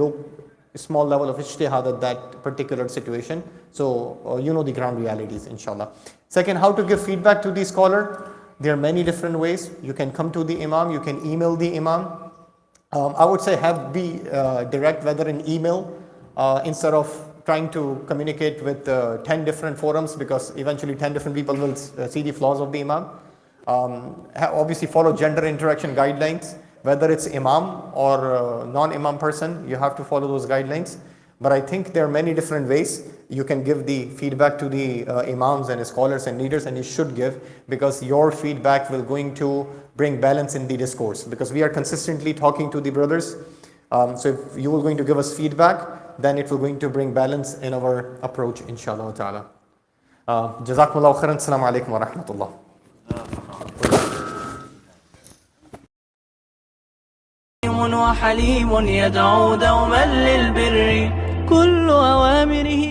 small level of ijtihad at that particular situation. So you know the ground realities, inshallah. Second, how to give feedback to the scholar. There are many different ways. You can come to the imam, you can email the imam. I would say be direct, whether in email, instead of trying to communicate with 10 different forums, because eventually 10 different people will see the flaws of the imam. Obviously follow gender interaction guidelines, whether it's imam or non-imam person, you have to follow those guidelines. But I think there are many different ways you can give the feedback to the imams and scholars and leaders, and you should give, because your feedback will going to bring balance in the discourse, because we are consistently talking to the brothers. So if you are going to give us feedback, then it will going to bring balance in our approach, inshallah ta'ala. Jazakumullahu khairan. Assalamu alaikum wa rahmatullah. وحليم يدعو دوما للبر كل أوامره